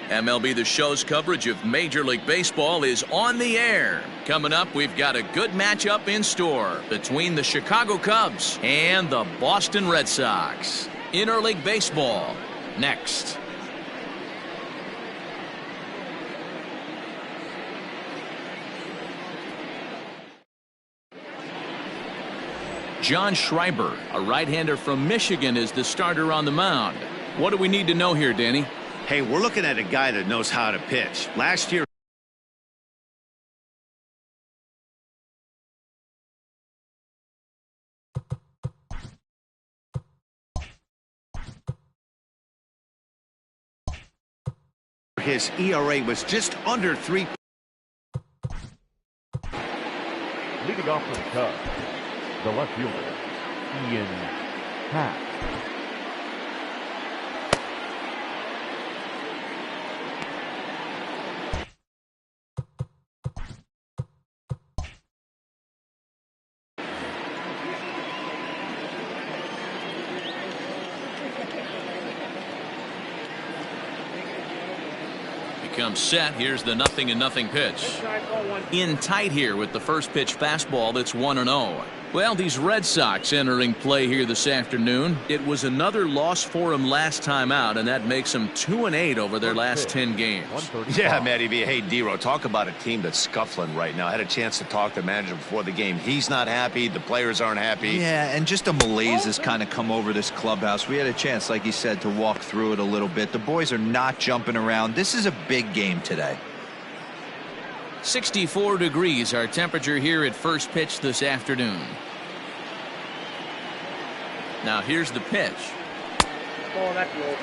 MLB The Show's coverage of Major League Baseball is on the air. Coming up, we've got a good matchup in store between the Chicago Cubs and the Boston Red Sox. Interleague Baseball, next. John Schreiber, a right-hander from Michigan, is the starter on the mound. What do we need to know here, Danny? Hey, we're looking at a guy that knows how to pitch. Last year, his ERA was just under 3. Leading off for the Cubs, the left fielder, Ian Happ. Comes set. Here's the 0-0 pitch. In tight here with the first pitch fastball that's 1-0. Well, these Red Sox entering play here this afternoon. It was another loss for them last time out, and that makes them 2-8 over their last 10 games. Yeah, Matty V. Hey, D-Row, talk about a team that's scuffling right now. I had a chance to talk to the manager before the game. He's not happy. The players aren't happy. Yeah, and just a malaise has kind of come over this clubhouse. We had a chance, like you said, to walk through it a little bit. The boys are not jumping around. This is a big game today. 64 degrees our temperature here at first pitch this afternoon. Now here's the pitch. Oh, that's low.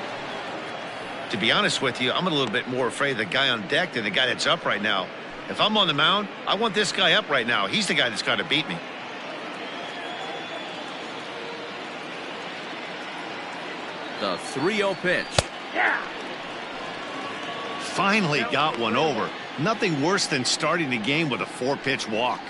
To be honest with you, I'm a little bit more afraid of the guy on deck than the guy that's up right now. If I'm on the mound, I want this guy up right now. He's the guy that's got to beat me. The 3-0 pitch. Yeah. Finally got one over. Nothing worse than starting the game with a 4-pitch walk.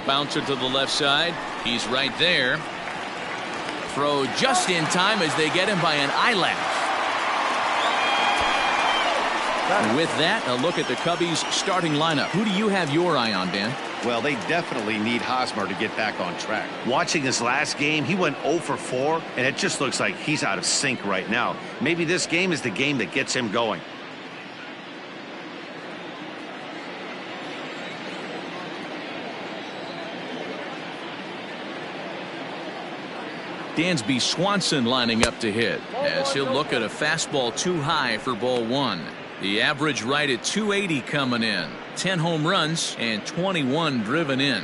Bouncer to the left side. He's right there. Throw just in time as they get him by an eyelash. With that, a look at the Cubbies starting lineup. Who do you have your eye on, Dan? Well, they definitely need Hosmer to get back on track. Watching his last game, he went 0 for 4, and it just looks like he's out of sync right now. Maybe this game is the game that gets him going. Dansby Swanson lining up to hit as he'll look at a fastball too high for ball 1. The average right at 280 coming in. 10 home runs and 21 driven in.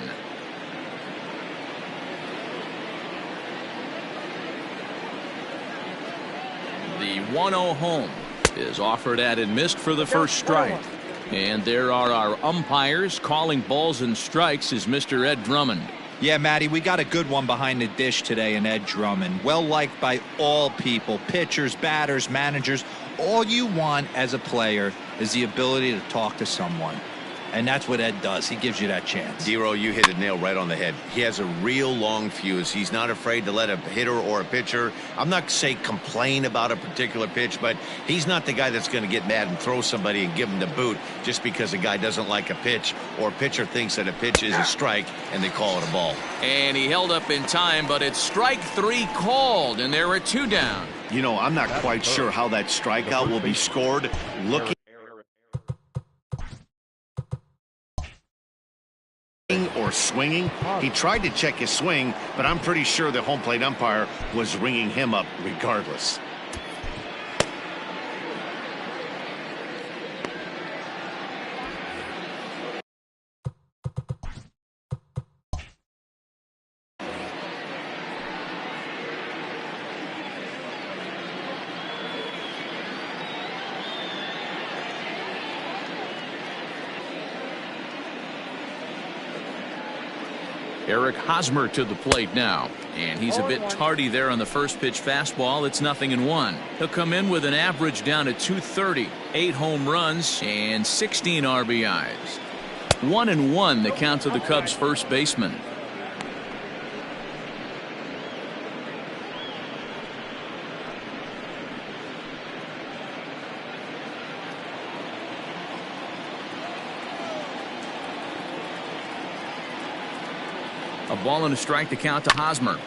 The 1-0 home is offered at and missed for the first strike. And there are our umpires calling balls and strikes is Mr. Ed Drummond. Yeah, Matty, we got a good one behind the dish today in Ed Drummond. Well liked by all people, pitchers, batters, managers. All you want as a player is the ability to talk to someone. And that's what Ed does. He gives you that chance. Zero, you hit the nail right on the head. He has a real long fuse. He's not afraid to let a hitter or a pitcher, I'm not saying complain about a particular pitch, but he's not the guy that's going to get mad and throw somebody and give him the boot just because a guy doesn't like a pitch or a pitcher thinks that a pitch is a strike and they call it a ball. And he held up in time, but it's strike 3 called, and there are 2 down. You know, I'm not quite sure how that strikeout will be scored. Looking or swinging, he tried to check his swing, but I'm pretty sure the home plate umpire was ringing him up regardless. Eric Hosmer to the plate now, and he's a bit tardy there on the first pitch fastball. It's 0-1. He'll come in with an average down at 230, 8 home runs and 16 RBIs. 1-1 the count to the Cubs first baseman. A ball and a strike to count to Hosmer.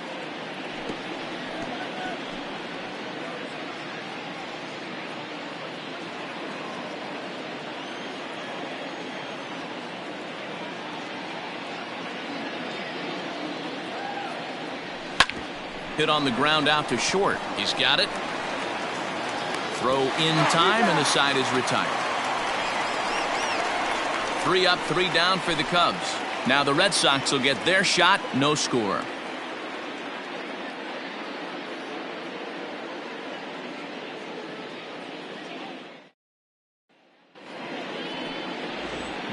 Hit on the ground out to short. He's got it. Throw in time, and the side is retired. 3 up, 3 down for the Cubs. Now the Red Sox will get their shot. No score.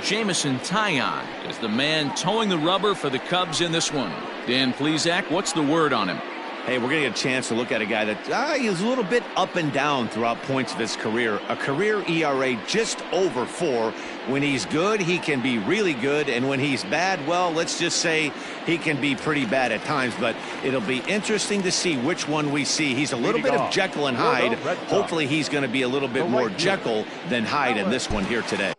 Taillon is the man towing the rubber for the Cubs in this one. Dan Plesac, what's the word on him? Hey, we're going to get a chance to look at a guy that he's a little bit up and down throughout points of his career. A career ERA just over 4. When he's good, he can be really good. And when he's bad, well, let's just say he can be pretty bad at times. But it'll be interesting to see which one we see. He's a little bit of Jekyll and Hyde. Hopefully he's going to be a little bit more Jekyll than Hyde in this one here today.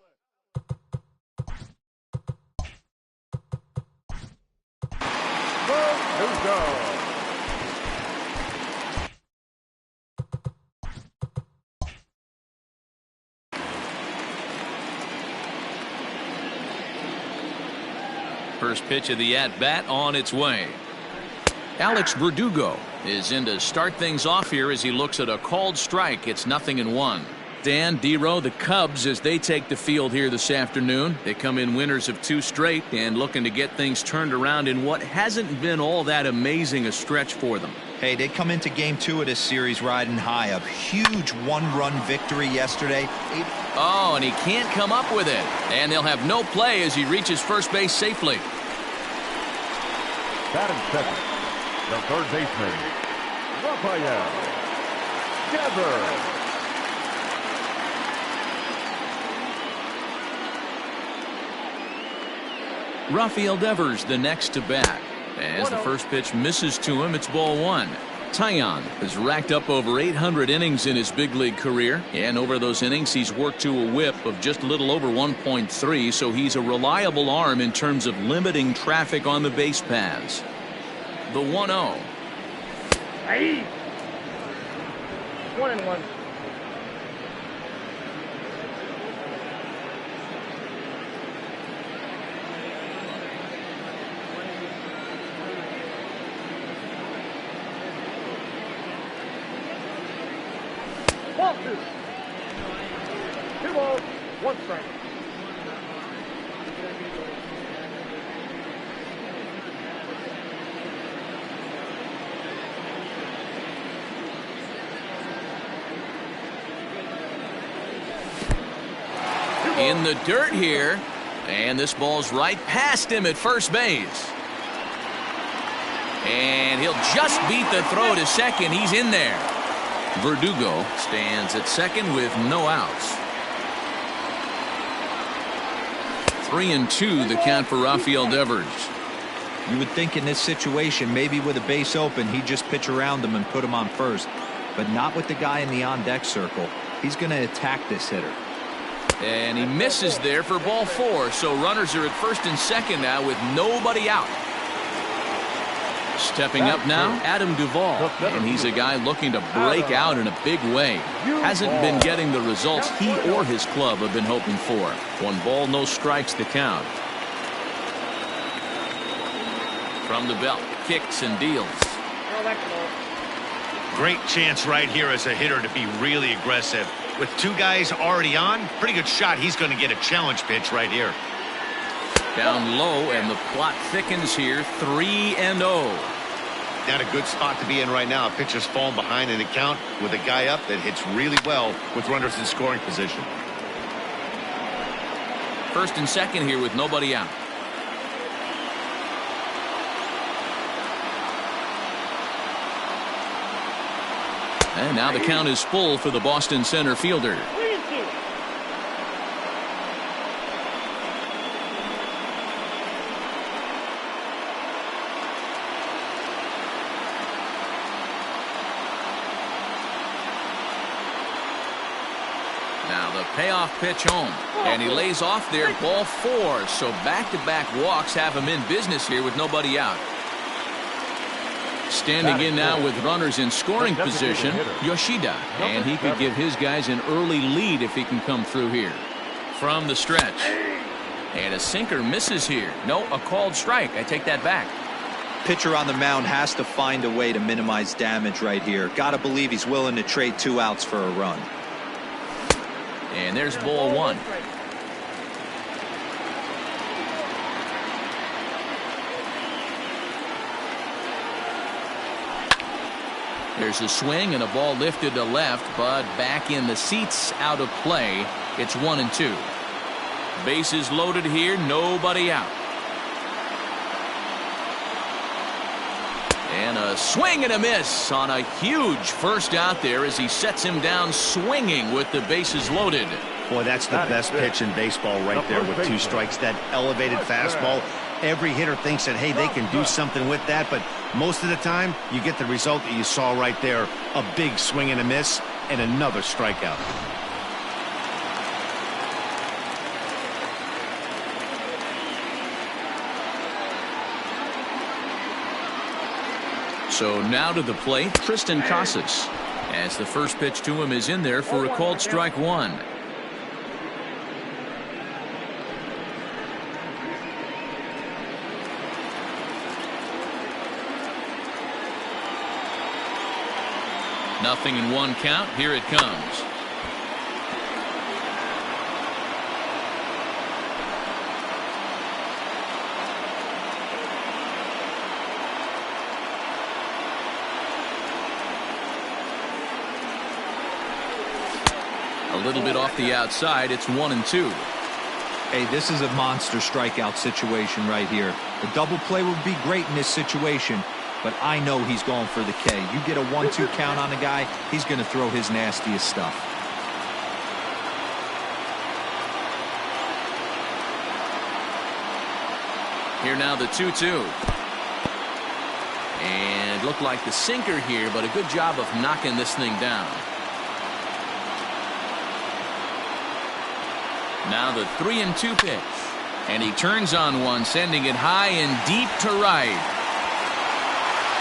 First pitch of the at-bat on its way. Alex Verdugo is in to start things off here as he looks at a called strike. It's 0-1. Dan, D-Row, the Cubs, as they take the field here this afternoon, they come in winners of 2 straight and looking to get things turned around in what hasn't been all that amazing a stretch for them. Hey, they come into game 2 of this series riding high. A huge 1-run victory yesterday. Oh, and he can't come up with it. And they'll have no play as he reaches first base safely. Batting second, the third baseman, Rafael Devers. Rafael Devers the next to bat. As the first pitch misses to him, it's ball 1. Taillon has racked up over 800 innings in his big league career, and over those innings he's worked to a whip of just a little over 1.3, so he's a reliable arm in terms of limiting traffic on the base paths. The 1-0. Hey. 1-1. Walters. 2 balls, 1 strike. In the dirt here, and this ball's right past him at first base. And he'll just beat the throw to second. He's in there. Verdugo stands at second with no outs. 3-2 the count for Rafael Devers. You would think in this situation, maybe with a base open, he'd just pitch around him and put him on first. But not with the guy in the on-deck circle. He's going to attack this hitter. And he misses there for ball 4. So runners are at first and second now with nobody out. Stepping up now, Adam Duvall, and he's a guy looking to break out in a big way. Hasn't been getting the results he or his club have been hoping for. 1 ball, no strikes to count. From the belt, kicks and deals. Great chance right here as a hitter to be really aggressive. With 2 guys already on, pretty good shot. He's going to get a challenge pitch right here. Down low, and the plot thickens here. 3-0. Not a good spot to be in right now. Pitcher's falling behind in the count with a guy up that hits really well with runners in scoring position. First and second here with nobody out. And now the count is full for the Boston center fielder. The payoff pitch home. And he lays off there, ball 4. So back-to-back walks have him in business here with nobody out. Standing in now with runners in scoring position, Yoshida. And he could give his guys an early lead if he can come through here. From the stretch. And a sinker misses here. No, a called strike. I take that back. Pitcher on the mound has to find a way to minimize damage right here. Got to believe he's willing to trade 2 outs for a run. And there's ball 1. There's a swing and a ball lifted to left, but back in the seats, out of play. It's 1-2. Bases loaded here, nobody out. And a swing and a miss on a huge first out there as he sets him down swinging with the bases loaded. Boy, that's the best pitch in baseball right there with 2 strikes. That elevated fastball. Every hitter thinks that, hey, they can do something with that, but most of the time you get the result that you saw right there. A big swing and a miss and another strikeout. So now to the plate, Tristan Casas, as the first pitch to him is in there for a called strike 1. Nothing in 1 count. Here it comes. A little bit off the outside. It's 1-2. Hey, this is a monster strikeout situation right here. A double play would be great in this situation, but I know he's going for the K. You get a 1-2 count on a guy, he's going to throw his nastiest stuff. Here now the 2-2. And looked like the sinker here, but a good job of knocking this thing down. Now the 3-2 pitch. And he turns on one, sending it high and deep to right.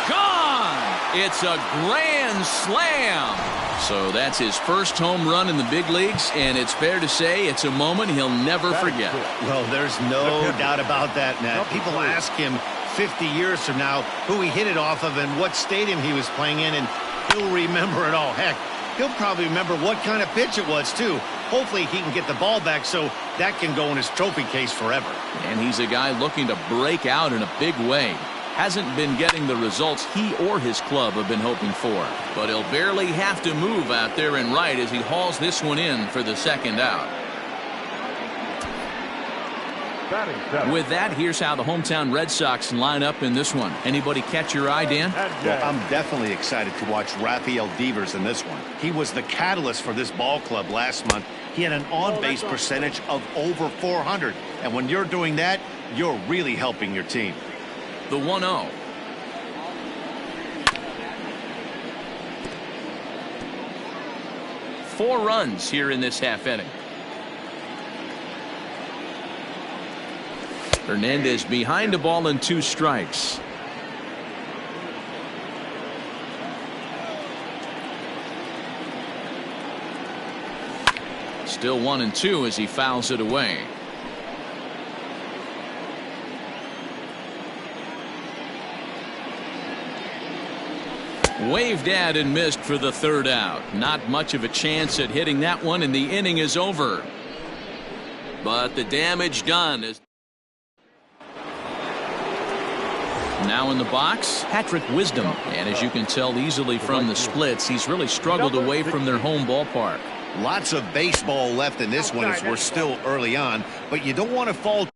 Gone! It's a grand slam. So that's his first home run in the big leagues, and it's fair to say it's a moment he'll never forget. Well, there's no doubt about that, Nat. People ask him 50 years from now who he hit it off of and what stadium he was playing in, and he'll remember it all. Heck, he'll probably remember what kind of pitch it was, too. Hopefully he can get the ball back so that can go in his trophy case forever. And he's a guy looking to break out in a big way. Hasn't been getting the results he or his club have been hoping for. But he'll barely have to move out there in right as he hauls this one in for the second out. With that, here's how the hometown Red Sox line up in this one. Anybody catch your eye, Dan? Well, I'm definitely excited to watch Rafael Devers in this one. He was the catalyst for this ball club last month. He had an on-base percentage of over 400. And when you're doing that, you're really helping your team. The 1-0. Four runs here in this half inning. Hernandez behind the ball and 2 strikes. Still 1-2 as he fouls it away. Waved at and missed for the 3rd out. Not much of a chance at hitting that one, and the inning is over. But the damage done is. Now in the box, Patrick Wisdom. And as you can tell easily from the splits, he's really struggled away from their home ballpark. Lots of baseball left in this one as we're still early on, but you don't want to fall.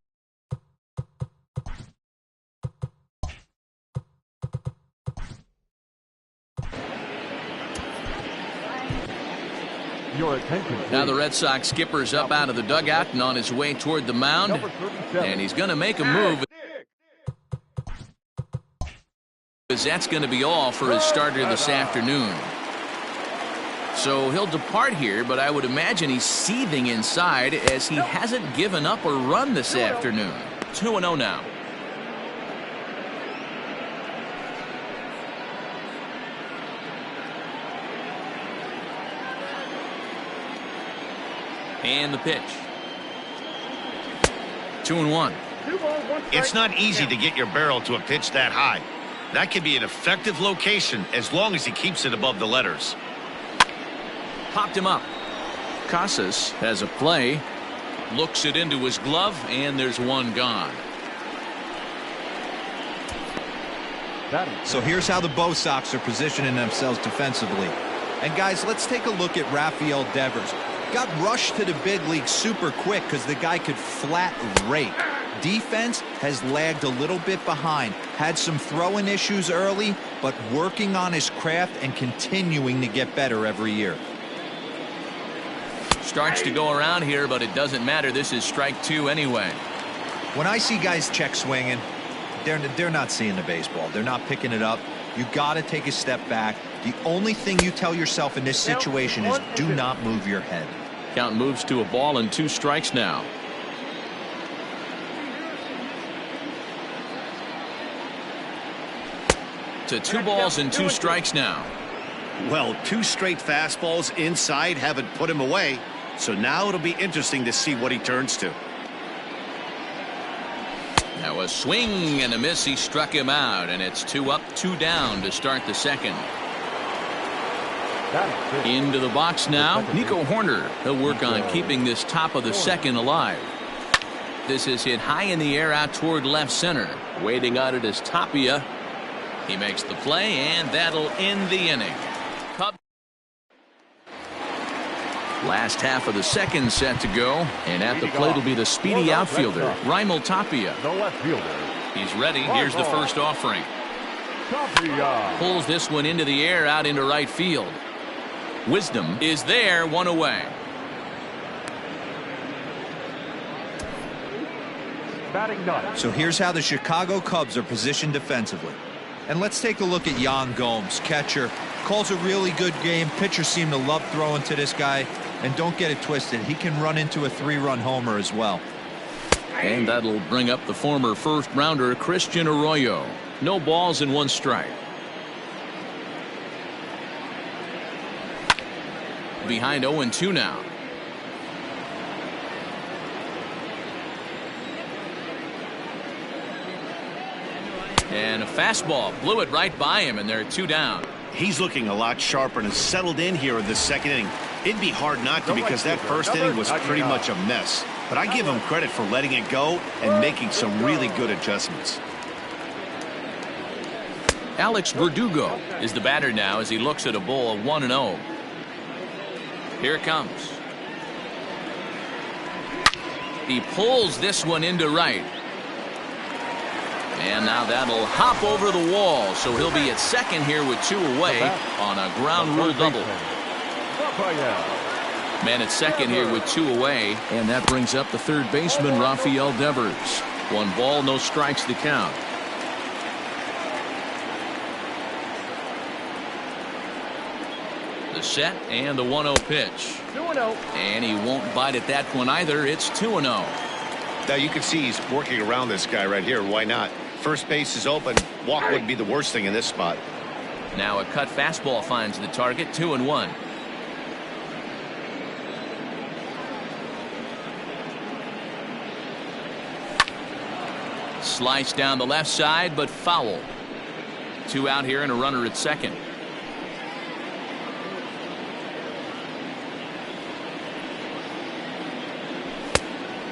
Your attention, please. Now the Red Sox skipper's up out of the dugout and on his way toward the mound. And he's going to make a move. That's going to be all for his starter this afternoon. So he'll depart here, but I would imagine he's seething inside as he hasn't given up a run this afternoon. 2-0 now. And the pitch. 2-1. It's not easy to get your barrel to a pitch that high. That can be an effective location as long as he keeps it above the letters. Popped him up. Casas has a play. Looks it into his glove, and there's one gone. So here's how the SOX are positioning themselves defensively. And guys, let's take a look at Rafael Devers. Got rushed to the big league super quick because the guy could flat rake. Defense has lagged a little bit behind. Had some throwing issues early, but working on his craft and continuing to get better every year. Starts to go around here, but it doesn't matter. This is strike 2 anyway. When I see guys check swinging, they're not seeing the baseball. They're not picking it up. You got to take a step back. The only thing you tell yourself in this situation is do not move your head. Count moves to a ball and 2 strikes now. To 2 balls and 2 strikes now. Well, 2 straight fastballs inside haven't put him away. So now it'll be interesting to see what he turns to. Now a swing and a miss. He struck him out, and it's 2 up, 2 down to start the second. Into the box now, Nico Horner. He'll work on keeping this top of the second alive. This is hit high in the air out toward left center. Waiting on it is Tapia. He makes the play, and that'll end the inning. Cubs. Last half of the second set to go, and at the plate will be the speedy outfielder, Raimel Tapia. The left fielder. He's ready. Here's the first offering. Pulls this one into the air out into right field. Wisdom is there, 1 away. Batting ninth. So here's how the Chicago Cubs are positioned defensively. And let's take a look at Yan Gomes, catcher. Calls a really good game. Pitchers seem to love throwing to this guy. And don't get it twisted, he can run into a 3-run homer as well. And that'll bring up the former first-rounder Christian Arroyo. No balls and 1 strike. Behind 0-2 now. And a fastball blew it right by him, and they're 2 down. He's looking a lot sharper and has settled in here in the second inning. It'd be hard not to because that first inning was pretty much a mess. But I give him credit for letting it go and making some really good adjustments. Alex Verdugo is the batter now as he looks at a ball of 1-0. Here it comes. He pulls this one into right. And now that'll hop over the wall, so he'll be at second here with 2 away on a ground rule double. Man at second here with 2 away, and that brings up the third baseman, Rafael Devers. 1 ball, no strikes to count. The set and the 1-0 pitch. 2-0. And he won't bite at that one either. It's 2-0. Now you can see he's working around this guy right here. Why not? First base is open. Walk wouldn't be the worst thing in this spot. Now a cut fastball finds the target. 2-1. Slice down the left side, but foul. 2 out here and a runner at second.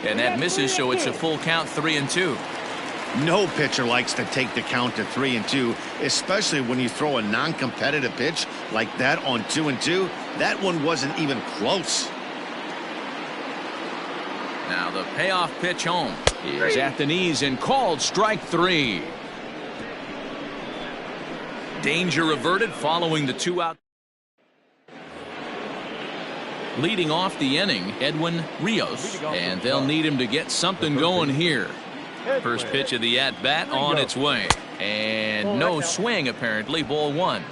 And that misses, so it's a full count, 3-2. No pitcher likes to take the count to 3-2, especially when you throw a non-competitive pitch like that on 2-2. That one wasn't even close. Now the payoff pitch home is at the knees and called strike 3. Danger averted following the 2 out. Leading off the inning, Edwin Rios, and they'll need him to get something going here. First pitch of the at-bat on its way, and no swing apparently. Ball 1.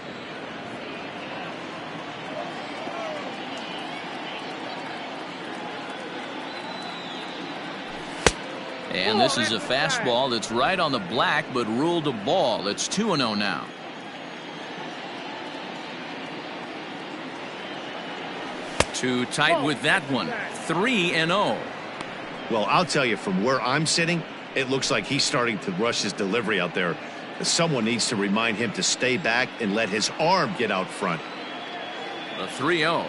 And this is a fastball that's right on the black, but ruled a ball. It's 2-0 now. Too tight with that one. 3-0. Well, I'll tell you, from where I'm sitting, it looks like he's starting to rush his delivery out there. Someone needs to remind him to stay back and let his arm get out front. A 3-0.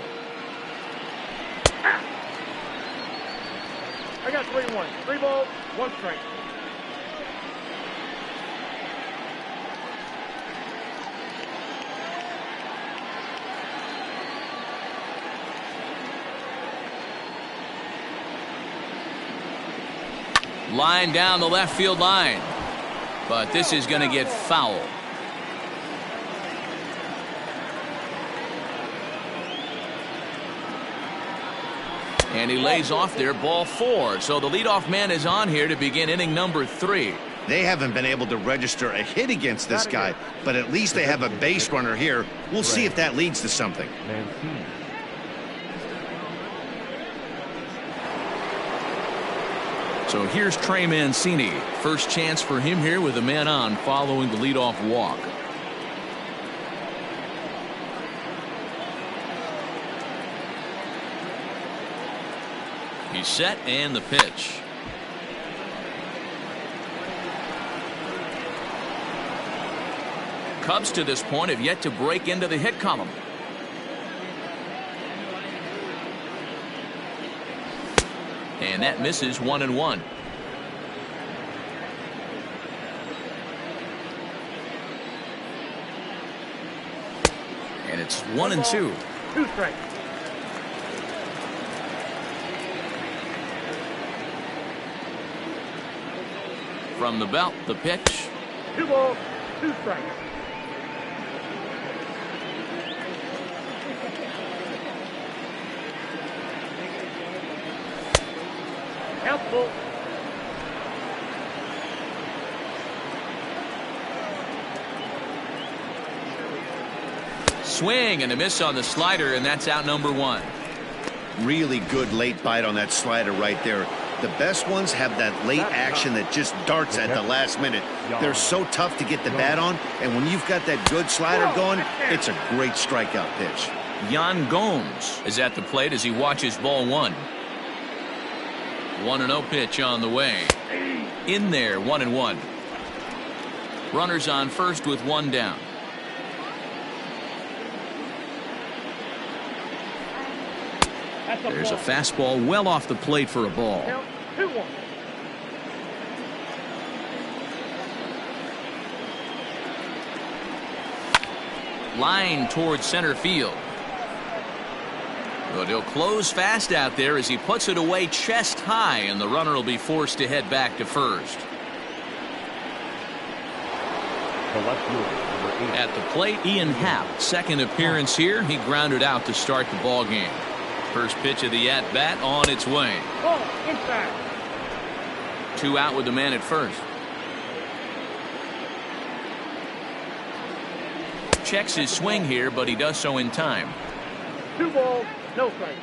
I got 3-1. 3 balls, 1 strike. Line down the left field line. But this is going to get foul. And he lays off there, ball 4. So the leadoff man is on here to begin inning number 3. They haven't been able to register a hit against this guy, but at least they have a base runner here. We'll see if that leads to something. So here's Trey Mancini. First chance for him here with a man on following the leadoff walk. He's set, and the pitch. Cubs to this point have yet to break into the hit column. And that misses 1-1. And it's 1-2. 2 strikes. From the belt, the pitch. 2 balls, 2 strikes. Helpful. Swing and a miss on the slider, and that's out number 1. Really good late bite on that slider right there. The best ones have that late action that just darts at the last minute. They're so tough to get the bat on, and when you've got that good slider going, it's a great strikeout pitch. Yan Gomes is at the plate as he watches ball 1. 1-0 pitch on the way. In there, 1-1. Runners on first with 1 down. There's a fastball well off the plate for a ball. 2-1. Line towards center field. But he'll close fast out there as he puts it away chest high, and the runner will be forced to head back to first. At the plate, Ian Happ, second appearance here. He grounded out to start the ball game. First pitch of the at-bat on its way. Ball inside. 2 out with the man at first. Checks his swing here, but he does so in time. 2 balls, no strikes.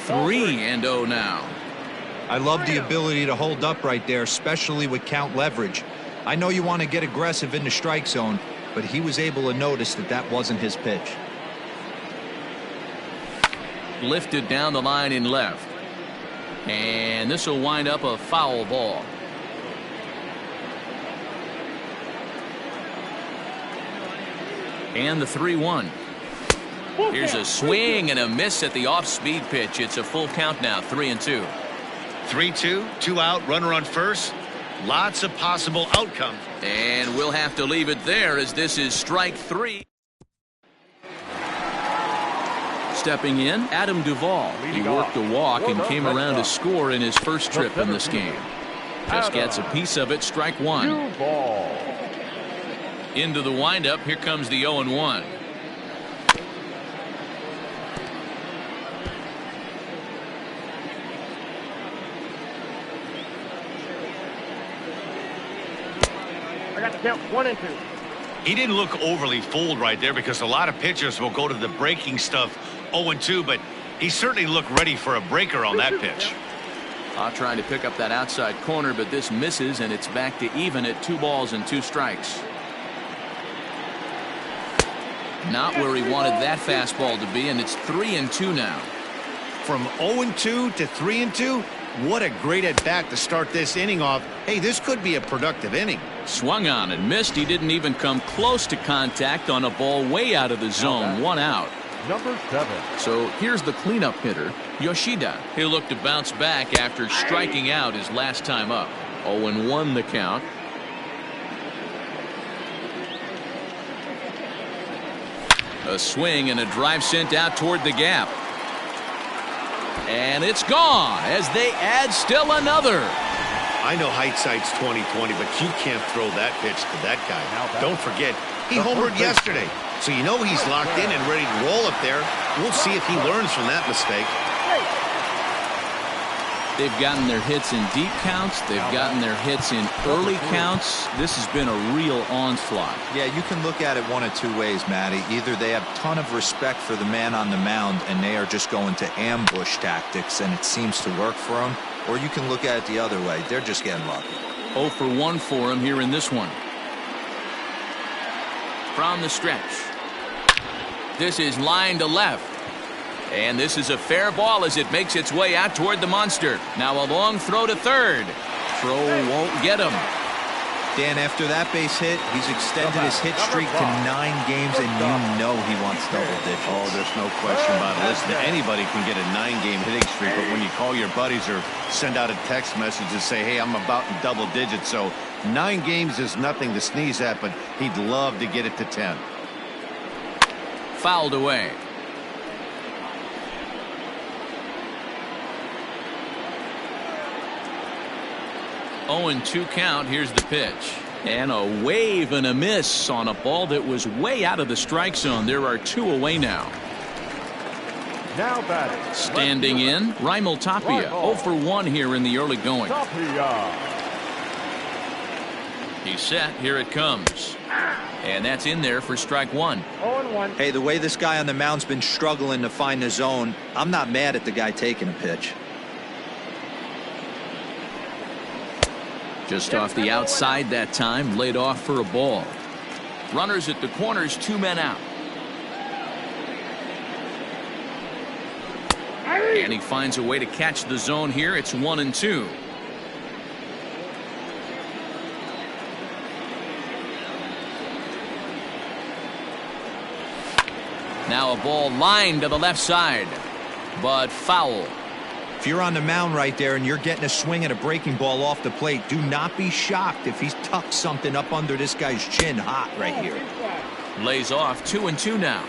Three and 0 now. I love the ability to hold up right there, especially with count leverage. I know you want to get aggressive in the strike zone, but he was able to notice that that wasn't his pitch. Lifted down the line in left. And this will wind up a foul ball. And the 3-1. Here's a swing and a miss at the off-speed pitch. It's a full count now, 3-2. 3-2, 2 out, runner on first. Lots of possible outcomes. And we'll have to leave it there as this is strike 3. Stepping in, Adam Duvall. He worked a walk and came around to score in his first trip in this game. Just gets a piece of it, strike 1. Into the windup, here comes the 0-1. I got the count 1 and 2. He didn't look overly fooled right there because a lot of pitchers will go to the breaking stuff 0-2, but he certainly looked ready for a breaker on that pitch. Trying to pick up that outside corner, but this misses, and it's back to even at 2 balls and 2 strikes. Not where he wanted that fastball to be, and it's 3-2 now. From 0-2 to 3-2, what a great at-bat to start this inning off. Hey, this could be a productive inning. Swung on and missed. He didn't even come close to contact on a ball way out of the zone. 1 out. Number 7. So here's the cleanup hitter, Yoshida. He'll look to bounce back after striking out his last time up. 0-1 the count. A swing and a drive sent out toward the gap. And it's gone as they add still another. I know hindsight's 20/20, but you can't throw that pitch to that guy. Don't forget, he homered yesterday. So you know he's locked in and ready to roll up there. We'll see if he learns from that mistake. They've gotten their hits in deep counts. They've gotten their hits in early counts. This has been a real onslaught. Yeah, you can look at it one of 2 ways, Matty. Either they have a ton of respect for the man on the mound and they are just going to ambush tactics and it seems to work for them, or you can look at it the other way. They're just getting lucky. 0-for-1 for him here in this one. From the stretch. This is line to left. And this is a fair ball as it makes its way out toward the monster. Now a long throw to third. Throw won't get him. Dan, after that base hit, he's extended his hit streak to 9 games, and you know he wants double digits. Oh, there's no question about it. Listen, anybody can get a 9-game hitting streak, but when you call your buddies or send out a text message and say, hey, I'm about in double digits, so 9 games is nothing to sneeze at, but he'd love to get it to 10. Fouled away. Oh, and 2 count. Here's the pitch. And a wave and a miss on a ball that was way out of the strike zone. There are 2 away now. Now batting. Standing in, Raimel Tapia. 0-for-1 here in the early going. Tapia. He's set. Here it comes. And that's in there for strike 1. 0-1. Hey, the way this guy on the mound's been struggling to find the zone, I'm not mad at the guy taking a pitch. Just off the outside that time, laid off for a ball. Runners at the corners, 2 men out. And he finds a way to catch the zone here. It's 1-2. Now a ball lined to the left side, but foul. If you're on the mound right there and you're getting a swing at a breaking ball off the plate, do not be shocked if he's tucked something up under this guy's chin hot right here. Lays off. 2-2 now.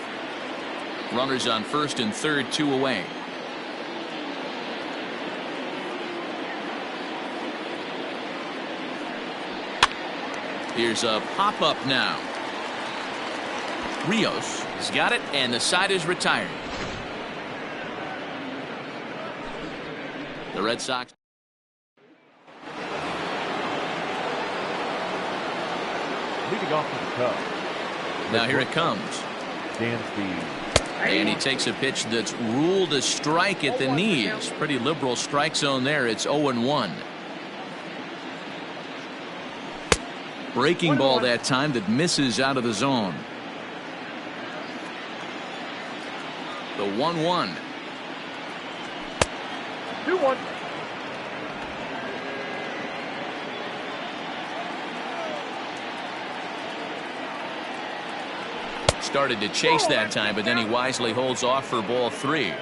Runners on first and third, 2 away. Here's a pop-up now. Rios has got it, and the side is retired. The Red Sox. Leading off for the Cubs. Now here it comes. And he takes a pitch that's ruled a strike at the knees. Pretty liberal strike zone there. It's 0-1. Breaking ball that time that misses out of the zone. The 1-1. 2-1. Started to chase that time, but then he wisely holds off for ball 3.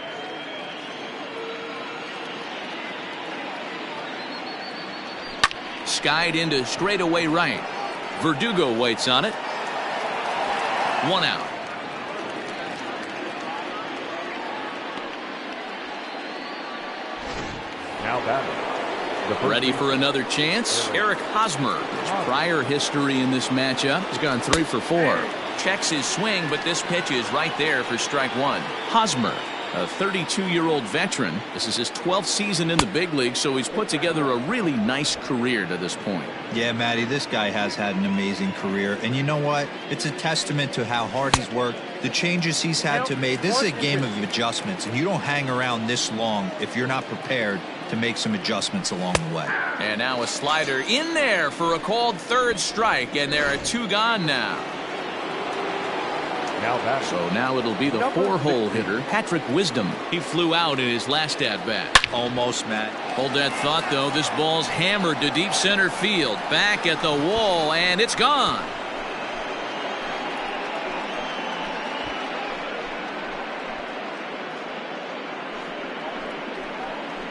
Skied into straightaway right. Verdugo waits on it. 1 out. Now batting. Ready for another chance? Eric Hosmer. His prior history in this matchup has gone 3 for 4. Checks his swing, but this pitch is right there for strike 1. Hosmer A 32-year-old veteran. This is his 12th season in the big league, so he's put together a really nice career to this point. Yeah, Matty, this guy has had an amazing career. And you know what? It's a testament to how hard he's worked, the changes he's had to make. This is a game of adjustments, and you don't hang around this long if you're not prepared to make some adjustments along the way. And now a slider in there for a called third strike, and there are 2 gone now. So now it'll be the 4-hole hitter, Patrick Wisdom. He flew out in his last at-bat. Almost, Matt. Hold that thought, though. This ball's hammered to deep center field. Back at the wall, and it's gone.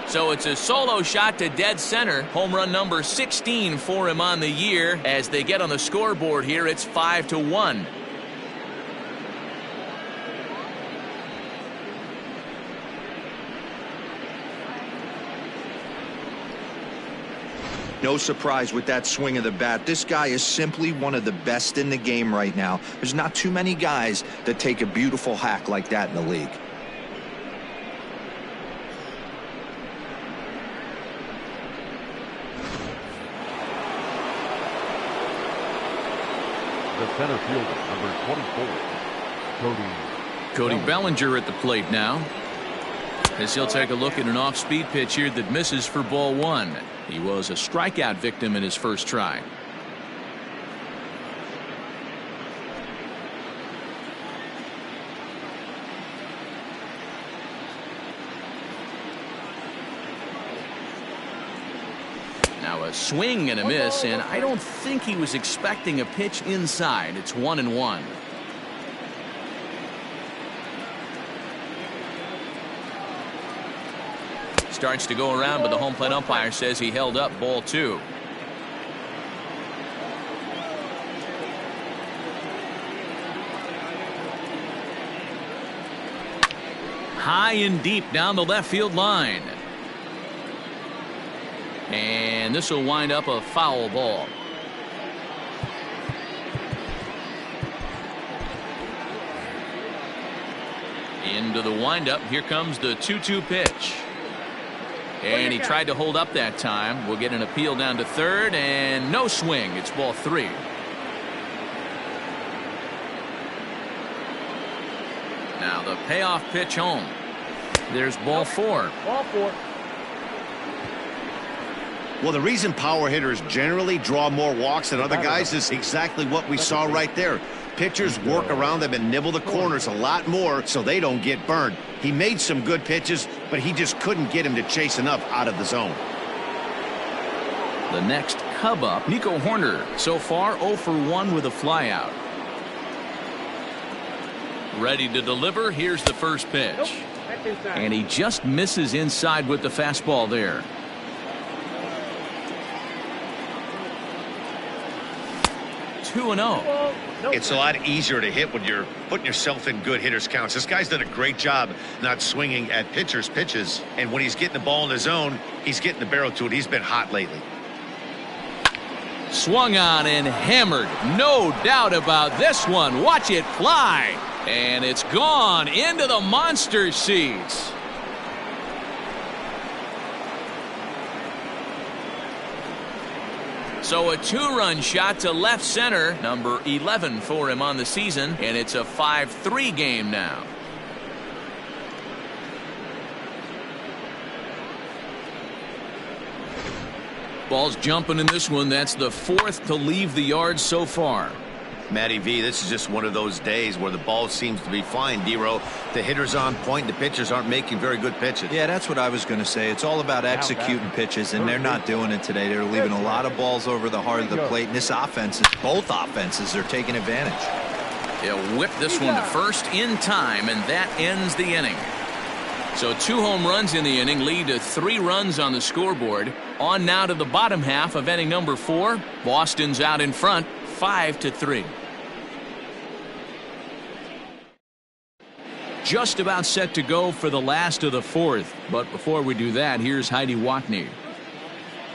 So it's a solo shot to dead center. Home run number 16 for him on the year. As they get on the scoreboard here, it's 5-1. No surprise with that swing of the bat. This guy is simply one of the best in the game right now. There's not too many guys that take a beautiful hack like that in the league. The center fielder, number 24, Cody Bellinger at the plate now, as he'll take a look at an off-speed pitch here that misses for ball 1. He was a strikeout victim in his first try. Now a swing and a miss, and I don't think he was expecting a pitch inside. It's 1-1. Starts to go around, but the home plate umpire says he held up ball 2. High and deep down the left field line. And this will wind up a foul ball. Into the windup. Here comes the 2-2 pitch. And he tried to hold up that time. We'll get an appeal down to third, and no swing. It's ball 3. Now the payoff pitch home. There's ball 4. Ball 4. Well, the reason power hitters generally draw more walks than other guys is exactly what we saw right there. Pitchers work around them and nibble the corners a lot more so they don't get burned. He made some good pitches, but he just couldn't get him to chase enough out of the zone. The next Cub up, Nico Horner. So far 0 for 1 with a flyout. Ready to deliver. Here's the first pitch. Nope, that's inside. And he just misses inside with the fastball there. Two and 0. It's a lot easier to hit when you're putting yourself in good hitters counts. This guy's done a great job not swinging at pitchers' pitches. And when he's getting the ball in the zone, he's getting the barrel to it. He's been hot lately. Swung on and hammered. No doubt about this one. Watch it fly. And it's gone into the monster seats. So a 2-run shot to left center, number 11 for him on the season, and it's a 5-3 game now. Ball's jumping in this one. That's the 4th to leave the yard so far. Matty V, this is just one of those days where the ball seems to be flying, D-Row. The hitter's on point, the pitchers aren't making very good pitches. Yeah, that's what I was going to say. It's all about executing pitches, and they're not doing it today. They're leaving a lot of balls over the heart of the plate, and this offense, both offenses are taking advantage. He'll whip this one to first in time, and that ends the inning. So 2 home runs in the inning lead to 3 runs on the scoreboard. On now to the bottom half of inning number 4. Boston's out in front, 5-3. Just about set to go for the last of the 4th. But before we do that, here's Heidi Watney.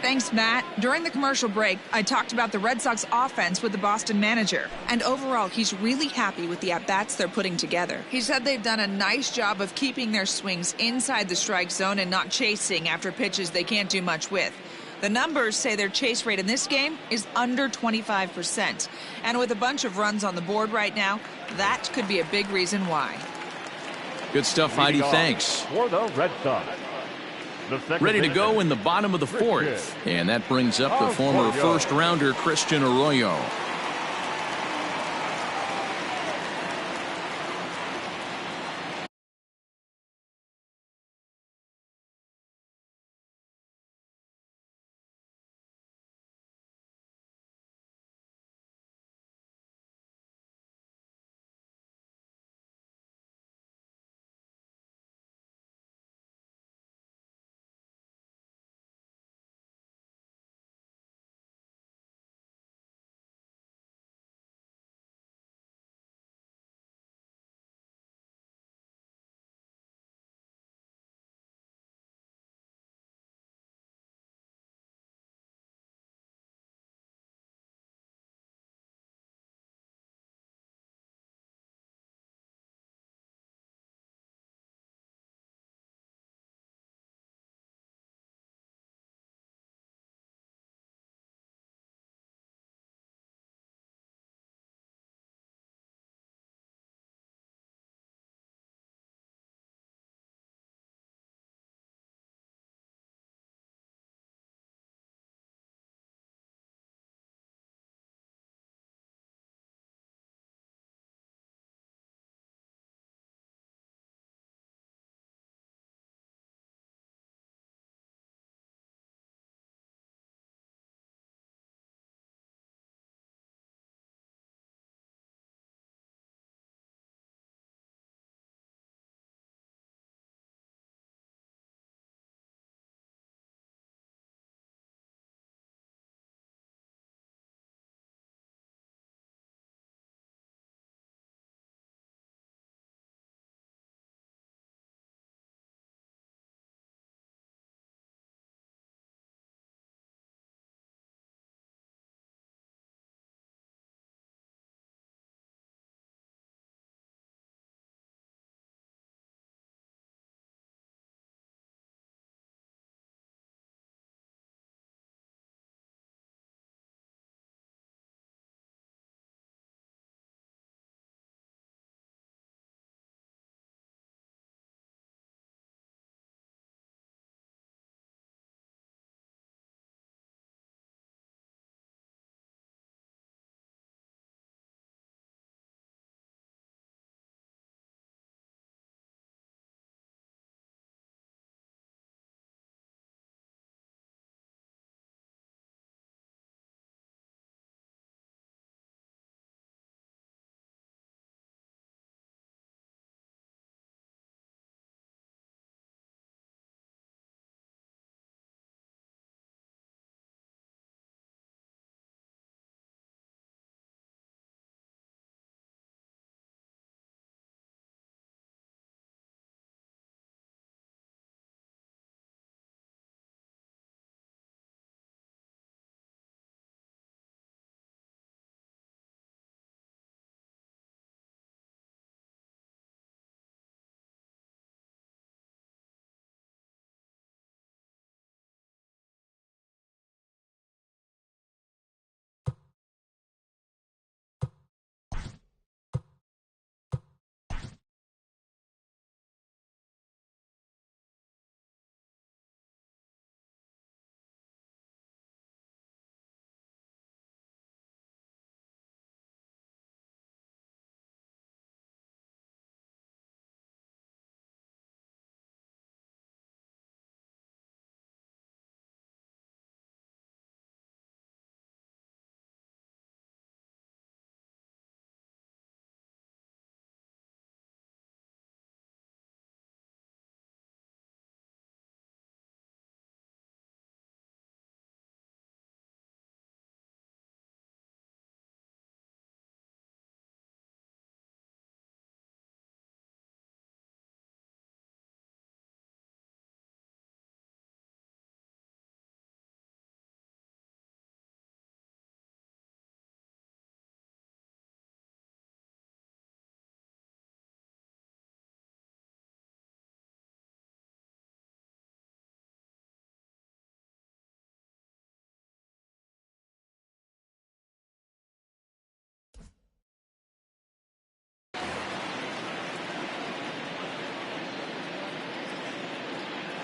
Thanks, Matt. During the commercial break, I talked about the Red Sox offense with the Boston manager. And overall, he's really happy with the at-bats they're putting together. He said they've done a nice job of keeping their swings inside the strike zone and not chasing after pitches they can't do much with. The numbers say their chase rate in this game is under 25%. And with a bunch of runs on the board right now, that could be a big reason why. Good stuff, Heidi. Thanks. For the Red Sox. Ready to go in the bottom of the fourth. And that brings up the former first-rounder Christian Arroyo.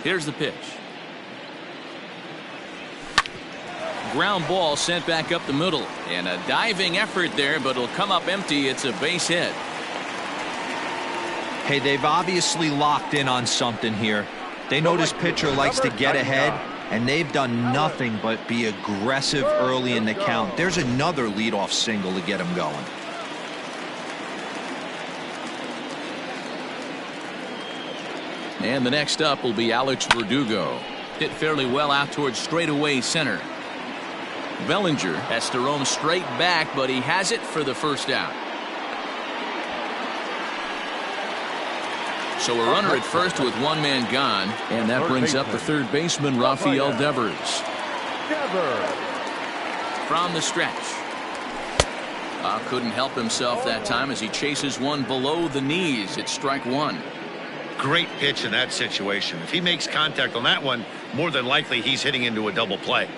Here's the pitch. Ground ball sent back up the middle. And a diving effort there, but it'll come up empty. It's a base hit. Hey, they've obviously locked in on something here. They know this pitcher likes to get ahead, and they've done nothing but be aggressive early in the count. There's another leadoff single to get him going. And the next up will be Alex Verdugo. Hit fairly well out towards straightaway center. Bellinger has to roam straight back, but he has it for the first out. So a runner at first with one man gone, and that brings up the third baseman, Rafael Devers. From the stretch. Couldn't help himself that time as he chases one below the knees. It's strike one. Great pitch in that situation. If he makes contact on that one, more than likely he's hitting into a double play.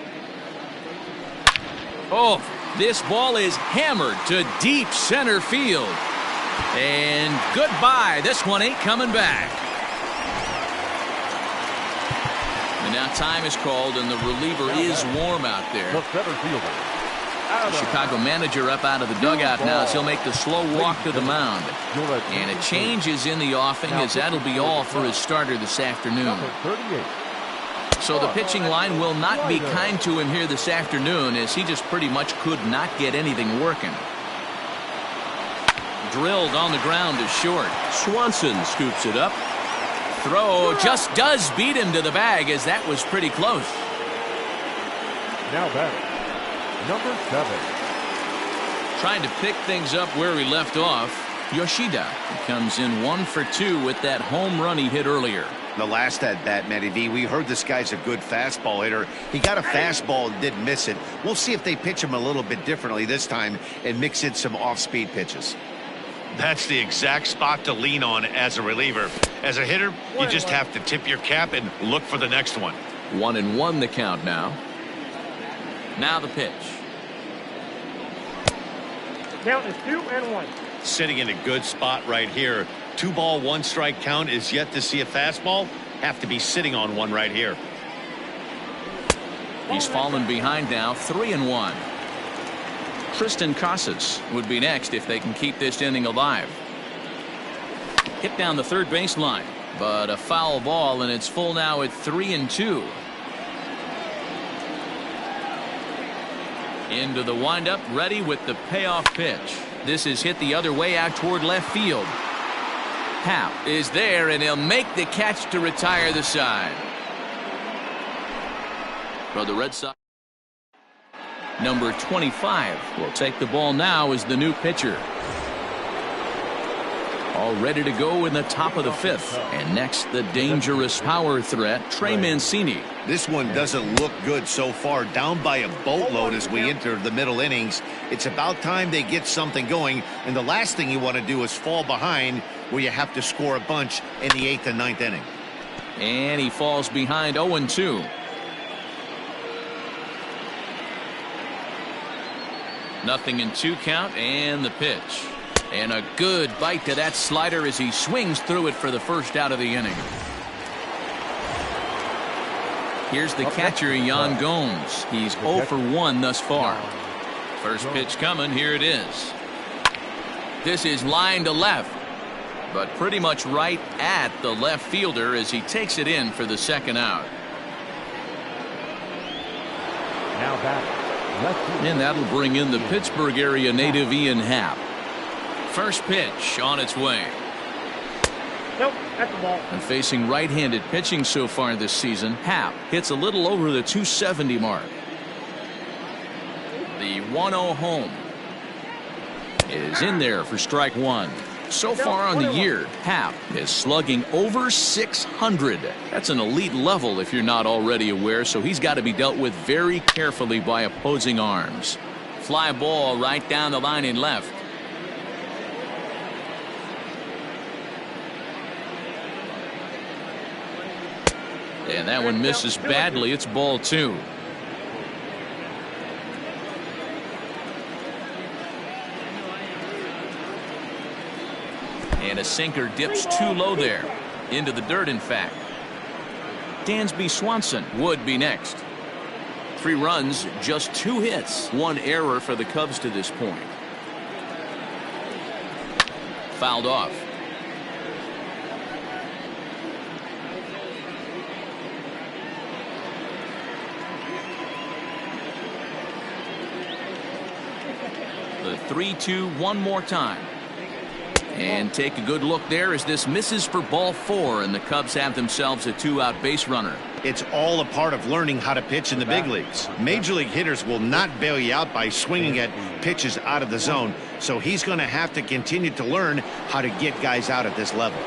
Oh, this ball is hammered to deep center field. And goodbye. This one ain't coming back. And now time is called, and the reliever is warm out there. The Chicago manager up out of the dugout now as he'll make the slow walk to the mound. And a change is in the offing, as that'll be all for his starter this afternoon. So the pitching line will not be kind to him here this afternoon, as he just pretty much could not get anything working. Drilled on the ground to short. Swanson scoops it up. Throw just does beat him to the bag, as that was pretty close. Now batting, number 7. Trying to pick things up where he left off. Yoshida comes in 1 for 2 with that home run he hit earlier. The last at bat, Matty V, we heard this guy's a good fastball hitter. He got a fastball and didn't miss it. We'll see if they pitch him a little bit differently this time and mix in some off-speed pitches. That's the exact spot to lean on as a reliever. As a hitter, you just have to tip your cap and look for the next one. 1-1 the count now. Now the pitch. Count is 2-1. Sitting in a good spot right here. 2-ball, 1-strike count is yet to see a fastball. Have to be sitting on one right here. He's fallen behind now, 3-1. Tristan Casas would be next if they can keep this inning alive. Hit down the third baseline, but a foul ball, and it's full now at 3-2. Into the windup, ready with the payoff pitch. This is hit the other way out toward left field. Happ is there, and he'll make the catch to retire the side. For the Red Sox, number 25 will take the ball now as the new pitcher. All ready to go in the top of the 5th. And next, the dangerous power threat, Trey Mancini. This one doesn't look good so far. Down by a boatload as we enter the middle innings. It's about time they get something going. And the last thing you want to do is fall behind where you have to score a bunch in the 8th and 9th inning. And he falls behind 0-2. Nothing in 2 count, and the pitch. And a good bite to that slider as he swings through it for the first out of the inning. Here's the catcher, Yan Gomes. He's 0 for 1 thus far. First pitch coming. Here it is. This is line to left, but pretty much right at the left fielder as he takes it in for the second out. Now batting, left field. And that'll bring in the Pittsburgh area native Ian Happ. First pitch on its way. Nope, that's the ball. And facing right-handed pitching so far this season, Happ hits a little over the 270 mark. The 1-0 home is in there for strike one. So far on the year, Happ is slugging over 600. That's an elite level if you're not already aware, so he's got to be dealt with very carefully by opposing arms. Fly ball right down the line in left. And that one misses badly. It's ball 2. And a sinker dips too low there. Into the dirt, in fact. Dansby Swanson would be next. 3 runs, just 2 hits, 1 error for the Cubs to this point. Fouled off. The 3-2 one more time. And take a good look there as this misses for ball 4, and the Cubs have themselves a 2-out base runner. It's all a part of learning how to pitch in the big leagues. Major league hitters will not bail you out by swinging at pitches out of the zone, so he's going to have to continue to learn how to get guys out at this level.